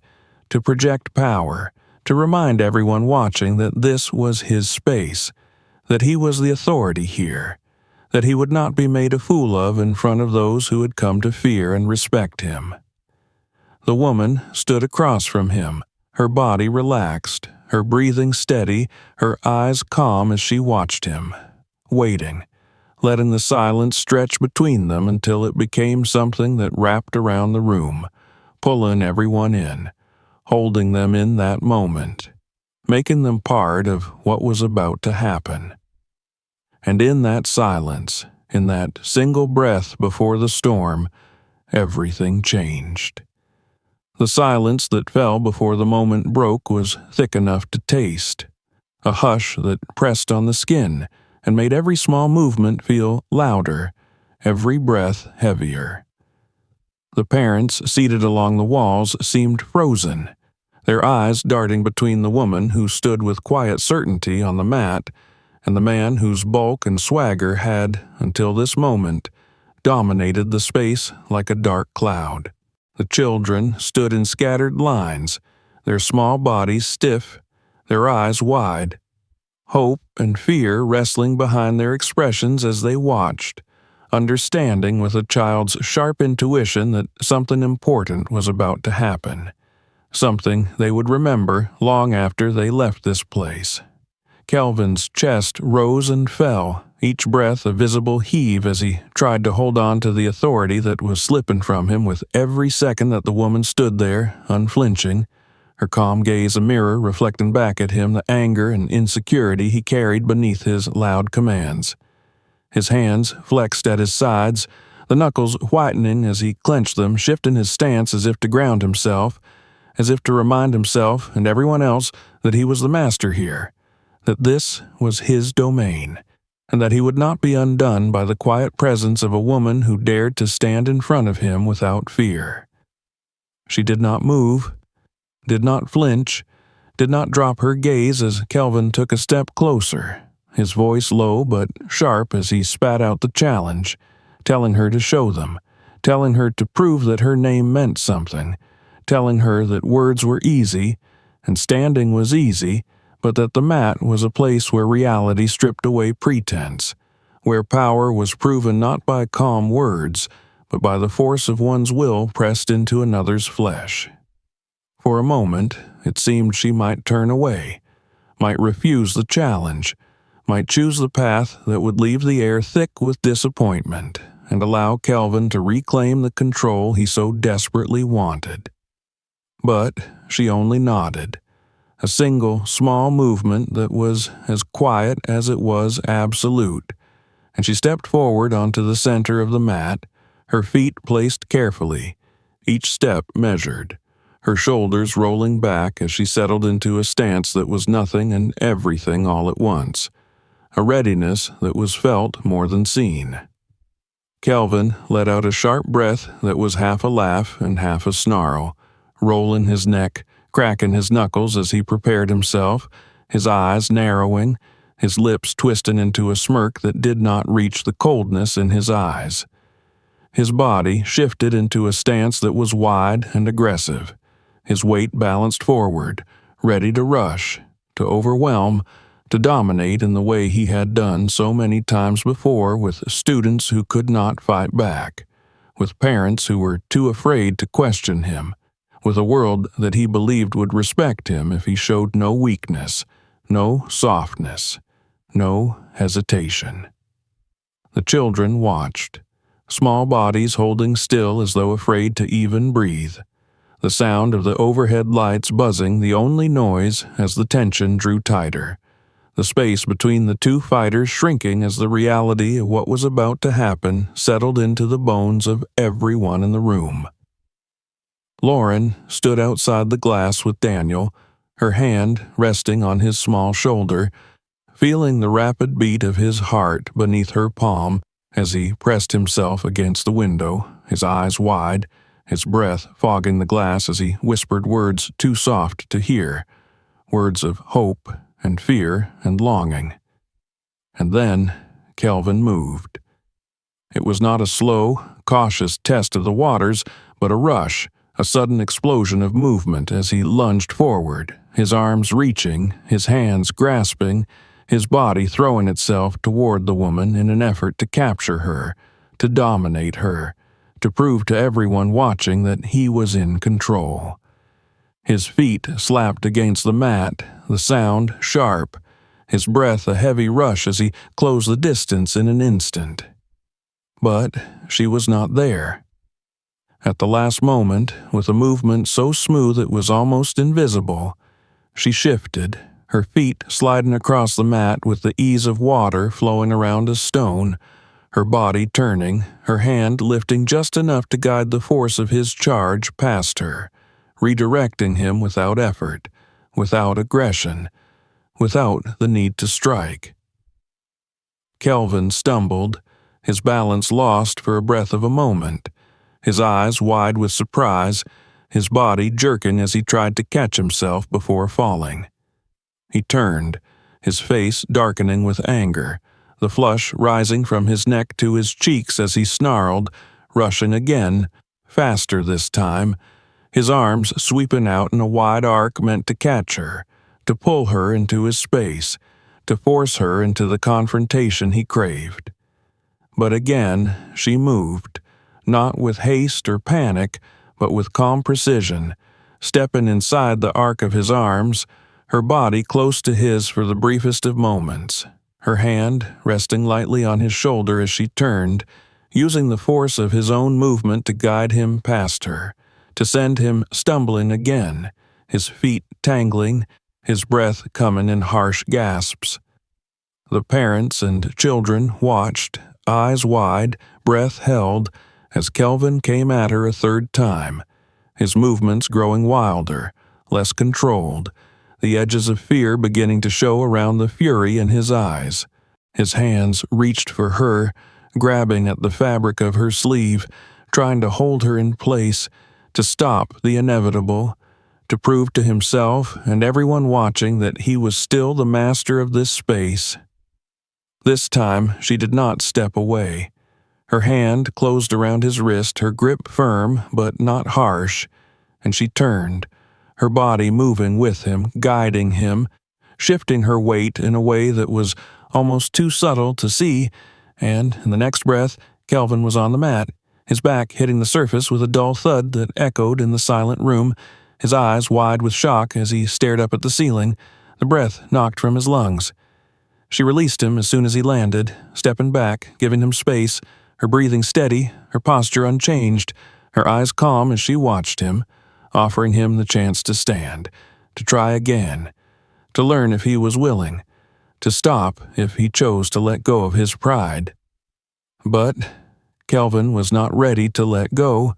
to project power, to remind everyone watching that this was his space, that he was the authority here, that he would not be made a fool of in front of those who had come to fear and respect him. The woman stood across from him, her body relaxed, her breathing steady, her eyes calm as she watched him, waiting, letting the silence stretch between them until it became something that wrapped around the room, pulling everyone in, holding them in that moment, making them part of what was about to happen. And in that silence, in that single breath before the storm, everything changed. The silence that fell before the moment broke was thick enough to taste, a hush that pressed on the skin and made every small movement feel louder, every breath heavier. The parents seated along the walls seemed frozen, their eyes darting between the woman who stood with quiet certainty on the mat and the man whose bulk and swagger had, until this moment, dominated the space like a dark cloud. The children stood in scattered lines, their small bodies stiff, their eyes wide, hope and fear wrestling behind their expressions as they watched, understanding with a child's sharp intuition that something important was about to happen, something they would remember long after they left this place. Kelvin's chest rose and fell, each breath a visible heave as he tried to hold on to the authority that was slipping from him with every second that the woman stood there, unflinching, her calm gaze a mirror reflecting back at him the anger and insecurity he carried beneath his loud commands. His hands flexed at his sides, the knuckles whitening as he clenched them, shifting his stance as if to ground himself, as if to remind himself and everyone else that he was the master here, that this was his domain, and that he would not be undone by the quiet presence of a woman who dared to stand in front of him without fear. She did not move, did not flinch, did not drop her gaze as Kelvin took a step closer, his voice low but sharp as he spat out the challenge, telling her to show them, telling her to prove that her name meant something, telling her that words were easy and standing was easy, but that the mat was a place where reality stripped away pretense, where power was proven not by calm words, but by the force of one's will pressed into another's flesh. For a moment, it seemed she might turn away, might refuse the challenge, might choose the path that would leave the air thick with disappointment and allow Kelvin to reclaim the control he so desperately wanted. But she only nodded, a single small movement that was as quiet as it was absolute, and she stepped forward onto the center of the mat, her feet placed carefully, each step measured, her shoulders rolling back as she settled into a stance that was nothing and everything all at once, a readiness that was felt more than seen. Kelvin let out a sharp breath that was half a laugh and half a snarl, rolling his neck, cracking his knuckles as he prepared himself, his eyes narrowing, his lips twisting into a smirk that did not reach the coldness in his eyes. His body shifted into a stance that was wide and aggressive, his weight balanced forward, ready to rush, to overwhelm, to dominate in the way he had done so many times before with students who could not fight back, with parents who were too afraid to question him, with a world that he believed would respect him if he showed no weakness, no softness, no hesitation. The children watched, small bodies holding still as though afraid to even breathe, the sound of the overhead lights buzzing the only noise as the tension drew tighter, the space between the two fighters shrinking as the reality of what was about to happen settled into the bones of everyone in the room. Lauren stood outside the glass with Daniel, her hand resting on his small shoulder, feeling the rapid beat of his heart beneath her palm as he pressed himself against the window, his eyes wide, his breath fogging the glass as he whispered words too soft to hear, words of hope and fear and longing. And then Kelvin moved. It was not a slow, cautious test of the waters, but a rush, a sudden explosion of movement as he lunged forward, his arms reaching, his hands grasping, his body throwing itself toward the woman in an effort to capture her, to dominate her, to prove to everyone watching that he was in control. His feet slapped against the mat, the sound sharp, his breath a heavy rush as he closed the distance in an instant. But she was not there. At the last moment, with a movement so smooth it was almost invisible, she shifted, her feet sliding across the mat with the ease of water flowing around a stone, her body turning, her hand lifting just enough to guide the force of his charge past her, redirecting him without effort, without aggression, without the need to strike. Kelvin stumbled, his balance lost for a breath of a moment, his eyes wide with surprise, his body jerking as he tried to catch himself before falling. He turned, his face darkening with anger, the flush rising from his neck to his cheeks as he snarled, rushing again, faster this time, his arms sweeping out in a wide arc meant to catch her, to pull her into his space, to force her into the confrontation he craved. But again, she moved, not with haste or panic, but with calm precision, stepping inside the arc of his arms, her body close to his for the briefest of moments, her hand resting lightly on his shoulder as she turned, using the force of his own movement to guide him past her, to send him stumbling again, his feet tangling, his breath coming in harsh gasps. The parents and children watched, eyes wide, breath held, as Kelvin came at her a third time, his movements growing wilder, less controlled, the edges of fear beginning to show around the fury in his eyes. His hands reached for her, grabbing at the fabric of her sleeve, trying to hold her in place, to stop the inevitable, to prove to himself and everyone watching that he was still the master of this space. This time she did not step away. Her hand closed around his wrist, her grip firm but not harsh, and she turned, her body moving with him, guiding him, shifting her weight in a way that was almost too subtle to see, and, in the next breath, Kelvin was on the mat, his back hitting the surface with a dull thud that echoed in the silent room, his eyes wide with shock as he stared up at the ceiling, the breath knocked from his lungs. She released him as soon as he landed, stepping back, giving him space, her breathing steady, her posture unchanged, her eyes calm as she watched him, offering him the chance to stand, to try again, to learn if he was willing, to stop if he chose to let go of his pride. But Kelvin was not ready to let go.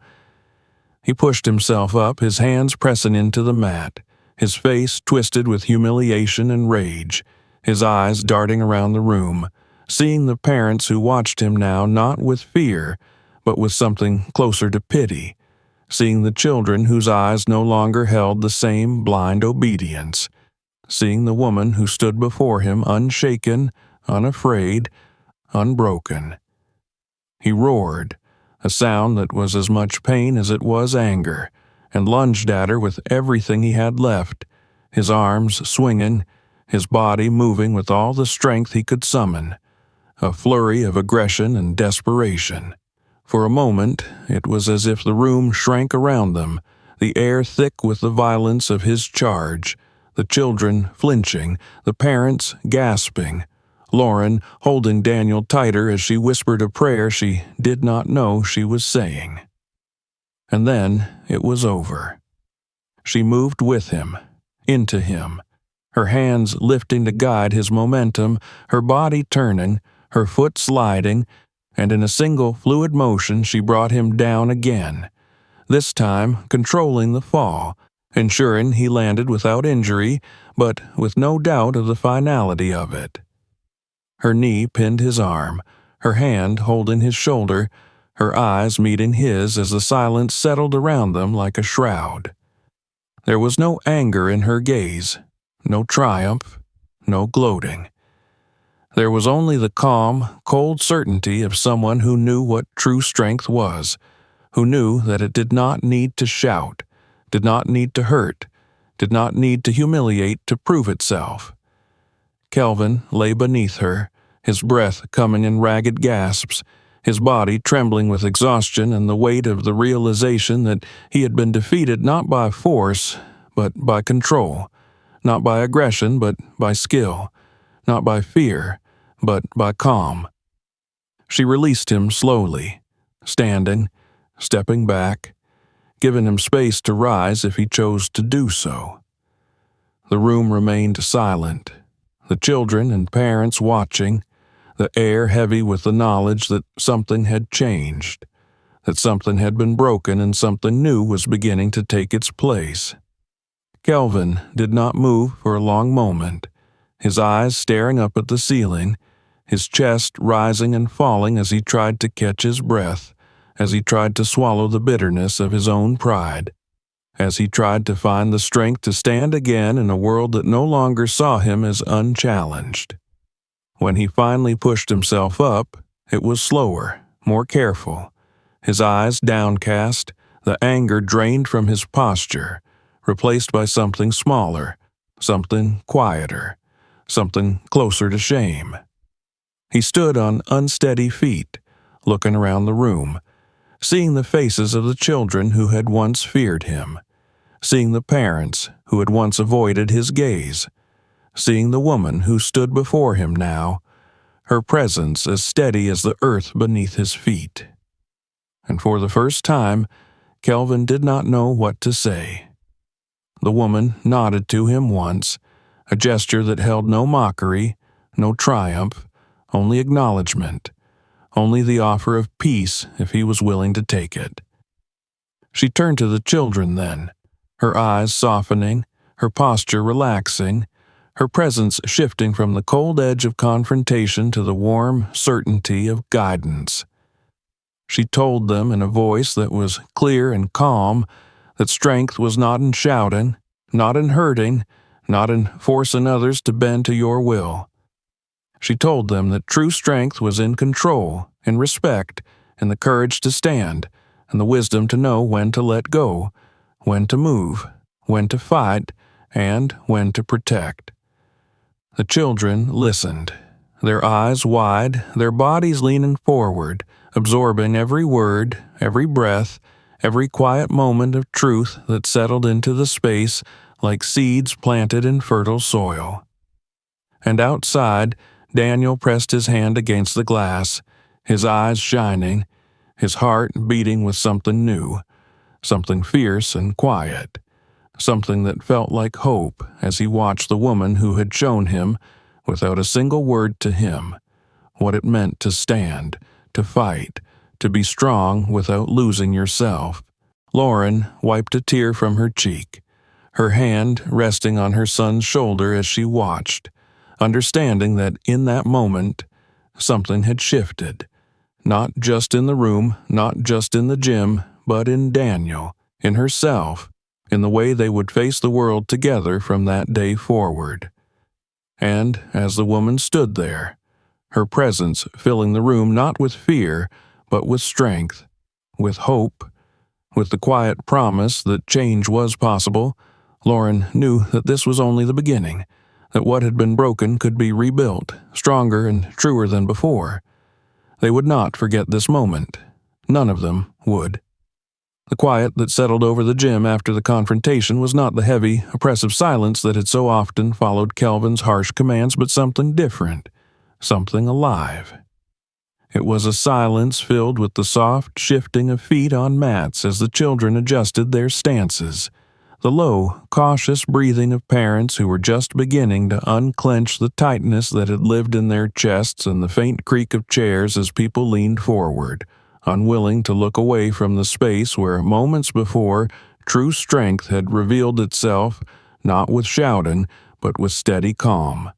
He pushed himself up, his hands pressing into the mat, his face twisted with humiliation and rage, his eyes darting around the room, seeing the parents who watched him now not with fear, but with something closer to pity, seeing the children whose eyes no longer held the same blind obedience, seeing the woman who stood before him unshaken, unafraid, unbroken. He roared, a sound that was as much pain as it was anger, and lunged at her with everything he had left, his arms swinging, his body moving with all the strength he could summon, a flurry of aggression and desperation. For a moment, it was as if the room shrank around them, the air thick with the violence of his charge, the children flinching, the parents gasping, Lauren holding Daniel tighter as she whispered a prayer she did not know she was saying. And then it was over. She moved with him, into him, her hands lifting to guide his momentum, her body turning, her foot sliding, and in a single fluid motion she brought him down again, this time controlling the fall, ensuring he landed without injury, but with no doubt of the finality of it. Her knee pinned his arm, her hand holding his shoulder, her eyes meeting his as the silence settled around them like a shroud. There was no anger in her gaze, no triumph, no gloating. There was only the calm, cold certainty of someone who knew what true strength was, who knew that it did not need to shout, did not need to hurt, did not need to humiliate to prove itself. Kelvin lay beneath her, his breath coming in ragged gasps, his body trembling with exhaustion and the weight of the realization that he had been defeated not by force, but by control, not by aggression, but by skill, not by fear, but by calm. She released him slowly, standing, stepping back, giving him space to rise if he chose to do so. The room remained silent, the children and parents watching, the air heavy with the knowledge that something had changed, that something had been broken and something new was beginning to take its place. Kelvin did not move for a long moment, his eyes staring up at the ceiling, his chest rising and falling as he tried to catch his breath, as he tried to swallow the bitterness of his own pride, as he tried to find the strength to stand again in a world that no longer saw him as unchallenged. When he finally pushed himself up, it was slower, more careful, his eyes downcast, the anger drained from his posture, replaced by something smaller, something quieter, something closer to shame. He stood on unsteady feet, looking around the room, seeing the faces of the children who had once feared him, seeing the parents who had once avoided his gaze, seeing the woman who stood before him now, her presence as steady as the earth beneath his feet. And for the first time, Kelvin did not know what to say. The woman nodded to him once, a gesture that held no mockery, no triumph, only acknowledgement, only the offer of peace if he was willing to take it. She turned to the children then, her eyes softening, her posture relaxing, her presence shifting from the cold edge of confrontation to the warm certainty of guidance. She told them in a voice that was clear and calm that strength was not in shouting, not in hurting, not in forcing others to bend to your will. She told them that true strength was in control, in respect, in the courage to stand, and the wisdom to know when to let go, when to move, when to fight, and when to protect. The children listened, their eyes wide, their bodies leaning forward, absorbing every word, every breath, every quiet moment of truth that settled into the space like seeds planted in fertile soil. And outside, Daniel pressed his hand against the glass, his eyes shining, his heart beating with something new, something fierce and quiet, something that felt like hope as he watched the woman who had shown him, without a single word to him, what it meant to stand, to fight, to be strong without losing yourself. Lauren wiped a tear from her cheek, her hand resting on her son's shoulder as she watched, understanding that in that moment, something had shifted, not just in the room, not just in the gym, but in Daniel, in herself, in the way they would face the world together from that day forward. And as the woman stood there, her presence filling the room not with fear, but with strength, with hope, with the quiet promise that change was possible, Lauren knew that this was only the beginning, that what had been broken could be rebuilt, stronger and truer than before. They would not forget this moment. None of them would. The quiet that settled over the gym after the confrontation was not the heavy, oppressive silence that had so often followed Kelvin's harsh commands, but something different, something alive. It was a silence filled with the soft shifting of feet on mats as the children adjusted their stances, the low, cautious breathing of parents who were just beginning to unclench the tightness that had lived in their chests, and the faint creak of chairs as people leaned forward, unwilling to look away from the space where moments before true strength had revealed itself, not with shouting, but with steady calm.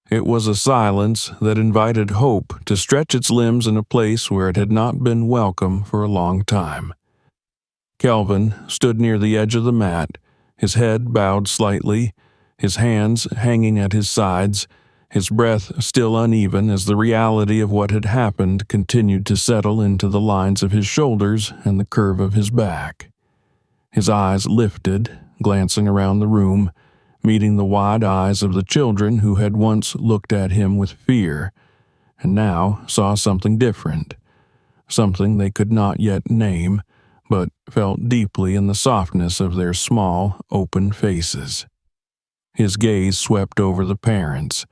It was a silence that invited hope to stretch its limbs in a place where it had not been welcome for a long time. Kelvin stood near the edge of the mat, his head bowed slightly, his hands hanging at his sides, his breath still uneven as the reality of what had happened continued to settle into the lines of his shoulders and the curve of his back. His eyes lifted, glancing around the room, meeting the wide eyes of the children who had once looked at him with fear, and now saw something different, something they could not yet name, but felt deeply in the softness of their small, open faces. His gaze swept over the parents,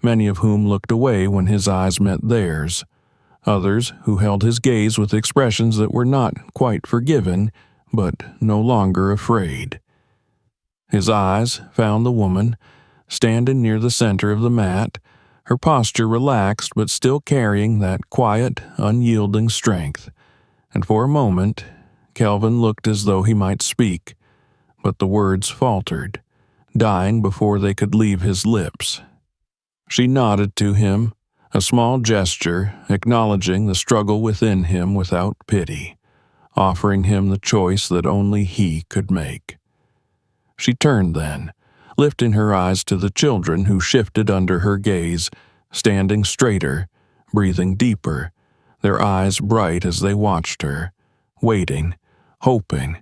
many of whom looked away when his eyes met theirs, others who held his gaze with expressions that were not quite forgiving, but no longer afraid. His eyes found the woman, standing near the center of the mat, her posture relaxed but still carrying that quiet, unyielding strength, and for a moment Kelvin looked as though he might speak, but the words faltered, dying before they could leave his lips. She nodded to him, a small gesture acknowledging the struggle within him without pity, offering him the choice that only he could make. She turned then, lifting her eyes to the children who shifted under her gaze, standing straighter, breathing deeper, their eyes bright as they watched her, waiting, hoping,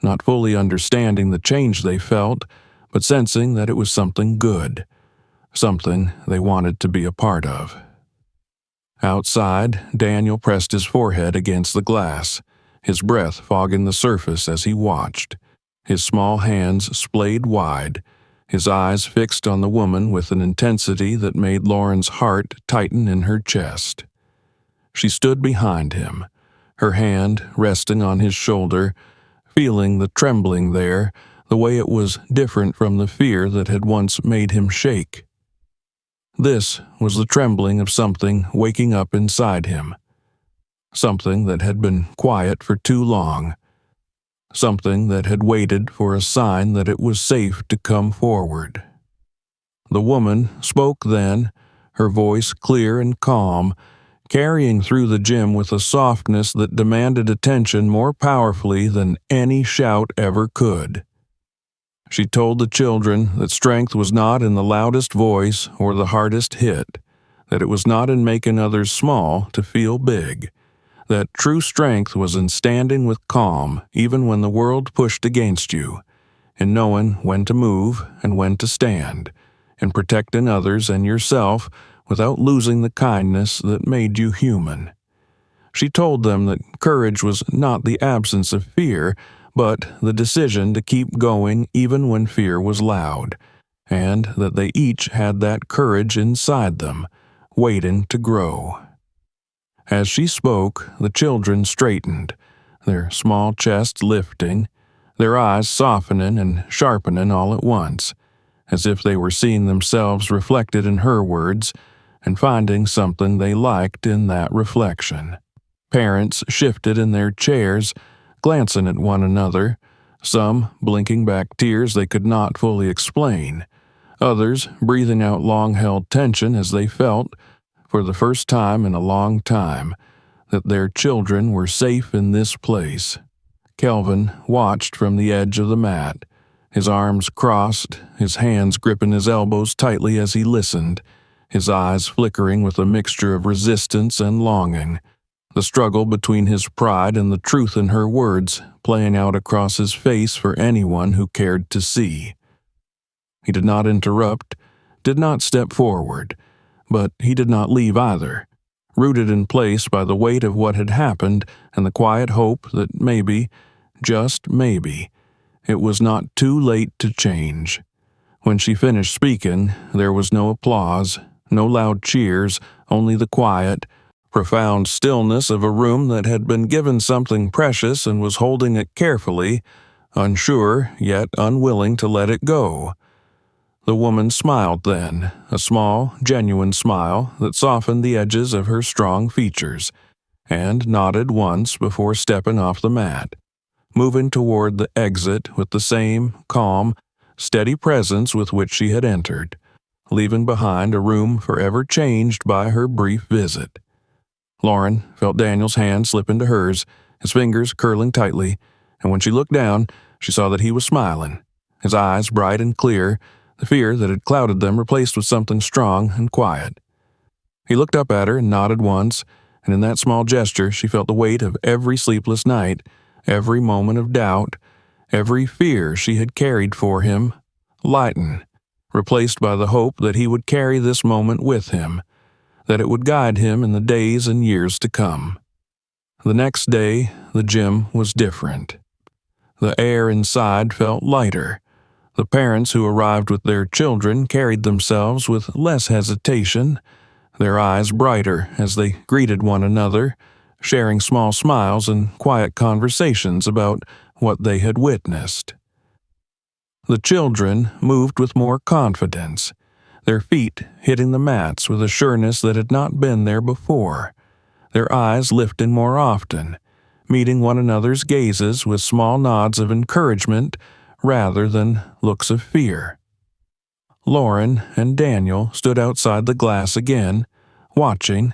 not fully understanding the change they felt, but sensing that it was something good, something they wanted to be a part of. Outside, Daniel pressed his forehead against the glass, his breath fogging the surface as he watched, his small hands splayed wide, his eyes fixed on the woman with an intensity that made Lauren's heart tighten in her chest. She stood behind him, her hand resting on his shoulder, feeling the trembling there, the way it was different from the fear that had once made him shake. This was the trembling of something waking up inside him, something that had been quiet for too long, something that had waited for a sign that it was safe to come forward. The woman spoke then, her voice clear and calm, carrying through the gym with a softness that demanded attention more powerfully than any shout ever could. She told the children that strength was not in the loudest voice or the hardest hit, that it was not in making others small to feel big, that true strength was in standing with calm even when the world pushed against you, in knowing when to move and when to stand, in protecting others and yourself without losing the kindness that made you human. She told them that courage was not the absence of fear, but the decision to keep going even when fear was loud, and that they each had that courage inside them, waiting to grow. As she spoke, the children straightened, their small chests lifting, their eyes softening and sharpening all at once, as if they were seeing themselves reflected in her words and finding something they liked in that reflection. Parents shifted in their chairs, glancing at one another, some blinking back tears they could not fully explain, others breathing out long-held tension as they felt, for the first time in a long time, that their children were safe in this place. Kelvin watched from the edge of the mat, his arms crossed, his hands gripping his elbows tightly as he listened, his eyes flickering with a mixture of resistance and longing, the struggle between his pride and the truth in her words playing out across his face for anyone who cared to see. He did not interrupt, did not step forward, but he did not leave either, rooted in place by the weight of what had happened and the quiet hope that maybe, just maybe, it was not too late to change. When she finished speaking, there was no applause, no loud cheers, only the quiet, profound stillness of a room that had been given something precious and was holding it carefully, unsure yet unwilling to let it go. The woman smiled then, a small, genuine smile that softened the edges of her strong features, and nodded once before stepping off the mat, moving toward the exit with the same calm, steady presence with which she had entered, leaving behind a room forever changed by her brief visit. Lauren felt Daniel's hand slip into hers, his fingers curling tightly, and when she looked down, she saw that he was smiling, his eyes bright and clear, the fear that had clouded them replaced with something strong and quiet. He looked up at her and nodded once, and in that small gesture she felt the weight of every sleepless night, every moment of doubt, every fear she had carried for him, lighten, replaced by the hope that he would carry this moment with him, that it would guide him in the days and years to come. The next day, the gym was different. The air inside felt lighter. The parents who arrived with their children carried themselves with less hesitation, their eyes brighter as they greeted one another, sharing small smiles and quiet conversations about what they had witnessed. The children moved with more confidence, their feet hitting the mats with a sureness that had not been there before, their eyes lifting more often, meeting one another's gazes with small nods of encouragement rather than looks of fear. Lauren and Daniel stood outside the glass again, watching,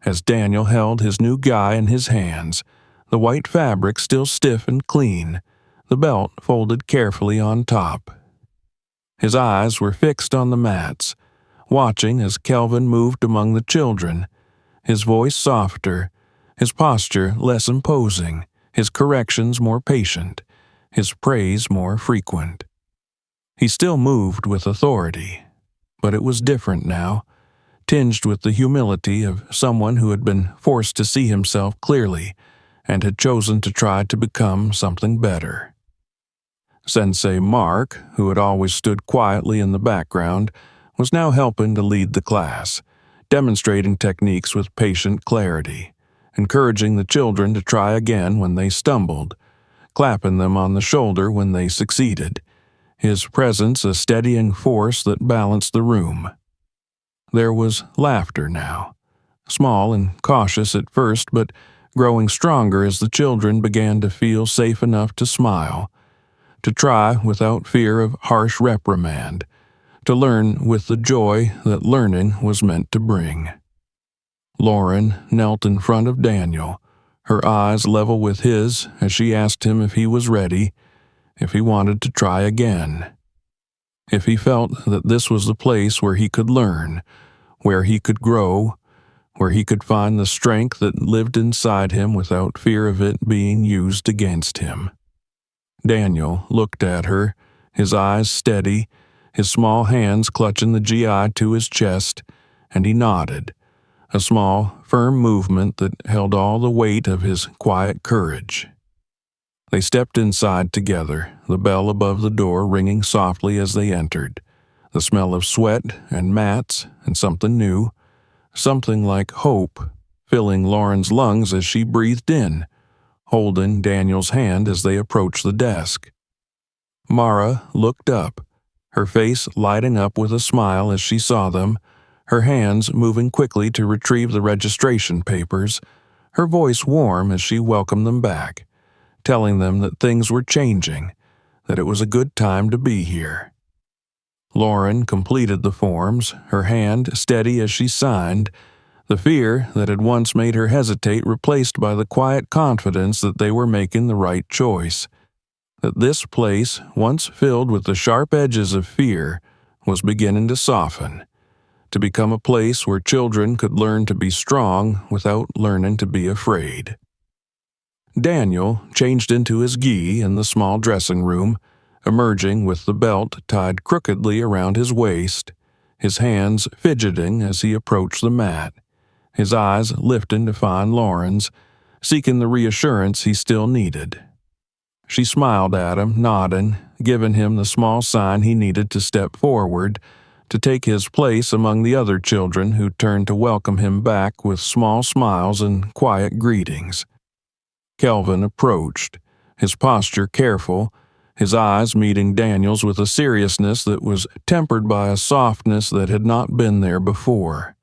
as Daniel held his new guy in his hands, the white fabric still stiff and clean, the belt folded carefully on top. His eyes were fixed on the mats, watching as Kelvin moved among the children, his voice softer, his posture less imposing, his corrections more patient, his praise more frequent. He still moved with authority, but it was different now, tinged with the humility of someone who had been forced to see himself clearly and had chosen to try to become something better. Sensei Mark, who had always stood quietly in the background, was now helping to lead the class, demonstrating techniques with patient clarity, encouraging the children to try again when they stumbled, clapping them on the shoulder when they succeeded, his presence a steadying force that balanced the room. There was laughter now, small and cautious at first, but growing stronger as the children began to feel safe enough to smile, to try without fear of harsh reprimand, to learn with the joy that learning was meant to bring. Lauren knelt in front of Daniel, her eyes level with his as she asked him if he was ready, if he wanted to try again, if he felt that this was the place where he could learn, where he could grow, where he could find the strength that lived inside him without fear of it being used against him. Daniel looked at her, his eyes steady, his small hands clutching the GI to his chest, and he nodded, a small, firm movement that held all the weight of his quiet courage. They stepped inside together, the bell above the door ringing softly as they entered, the smell of sweat and mats and something new, something like hope, filling Lauren's lungs as she breathed in, holding Daniel's hand as they approached the desk. Mara looked up, her face lighting up with a smile as she saw them, her hands moving quickly to retrieve the registration papers, her voice warm as she welcomed them back, telling them that things were changing, that it was a good time to be here. Lauren completed the forms, her hand steady as she signed, the fear that had once made her hesitate replaced by the quiet confidence that they were making the right choice, that this place, once filled with the sharp edges of fear, was beginning to soften, to become a place where children could learn to be strong without learning to be afraid. Daniel changed into his gi in the small dressing room, emerging with the belt tied crookedly around his waist, his hands fidgeting as he approached the mat, his eyes lifting to find Lauren's, seeking the reassurance he still needed. She smiled at him, nodding, giving him the small sign he needed to step forward, to take his place among the other children who turned to welcome him back with small smiles and quiet greetings. Kelvin approached, his posture careful, his eyes meeting Daniel's with a seriousness that was tempered by a softness that had not been there before.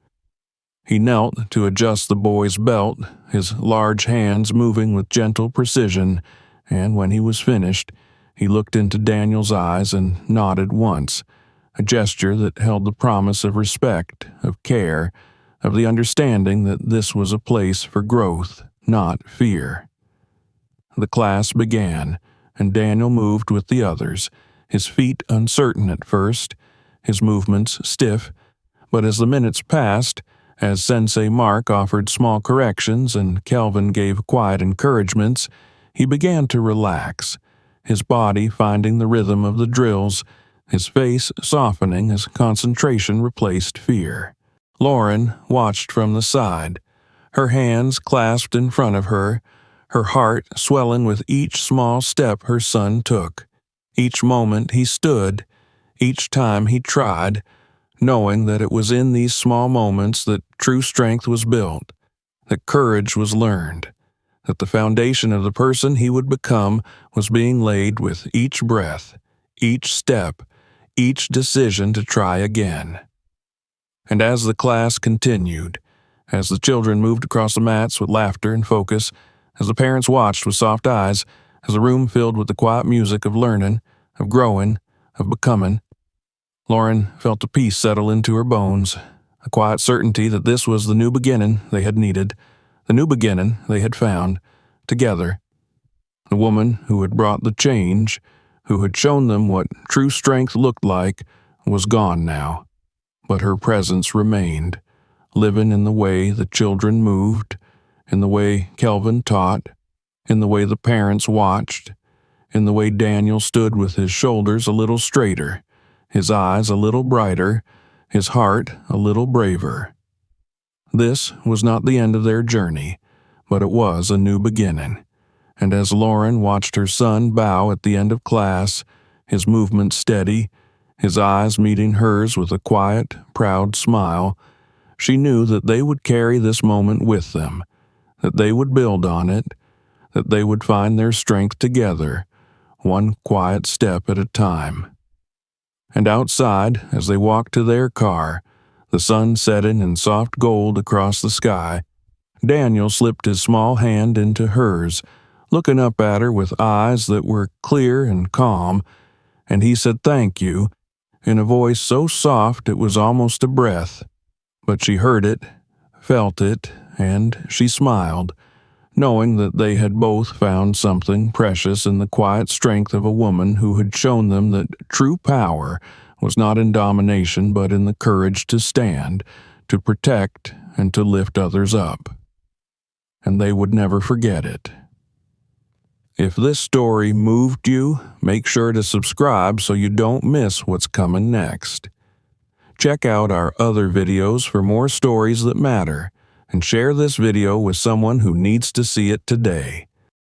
He knelt to adjust the boy's belt, his large hands moving with gentle precision, and when he was finished, he looked into Daniel's eyes and nodded once, a gesture that held the promise of respect, of care, of the understanding that this was a place for growth, not fear. The class began, and Daniel moved with the others, his feet uncertain at first, his movements stiff, but as the minutes passed, as Sensei Mark offered small corrections and Kelvin gave quiet encouragements, he began to relax, his body finding the rhythm of the drills, his face softening as concentration replaced fear. Lauren watched from the side, her hands clasped in front of her heart swelling with each small step her son took, each moment he stood, each time he tried, knowing that it was in these small moments that true strength was built, that courage was learned, that the foundation of the person he would become was being laid with each breath, each step, each decision to try again. And as the class continued, as the children moved across the mats with laughter and focus, as the parents watched with soft eyes, as the room filled with the quiet music of learning, of growing, of becoming, Lauren felt a peace settle into her bones, a quiet certainty that this was the new beginning they had needed, the new beginning they had found, together. The woman who had brought the change, who had shown them what true strength looked like, was gone now, but her presence remained, living in the way the children moved, in the way Kelvin taught, in the way the parents watched, in the way Daniel stood with his shoulders a little straighter, his eyes a little brighter, his heart a little braver. This was not the end of their journey, but it was a new beginning, and as Lauren watched her son bow at the end of class, his movement steady, his eyes meeting hers with a quiet, proud smile, she knew that they would carry this moment with them, that they would build on it, that they would find their strength together, one quiet step at a time. And outside, as they walked to their car, the sun setting in soft gold across the sky, Daniel slipped his small hand into hers, looking up at her with eyes that were clear and calm, and he said thank you, in a voice so soft it was almost a breath. But she heard it, felt it, and she smiled, knowing that they had both found something precious in the quiet strength of a woman who had shown them that true power was not in domination but in the courage to stand, to protect, and to lift others up. And they would never forget it. If this story moved you, make sure to subscribe so you don't miss what's coming next. Check out our other videos for more stories that matter, and share this video with someone who needs to see it today.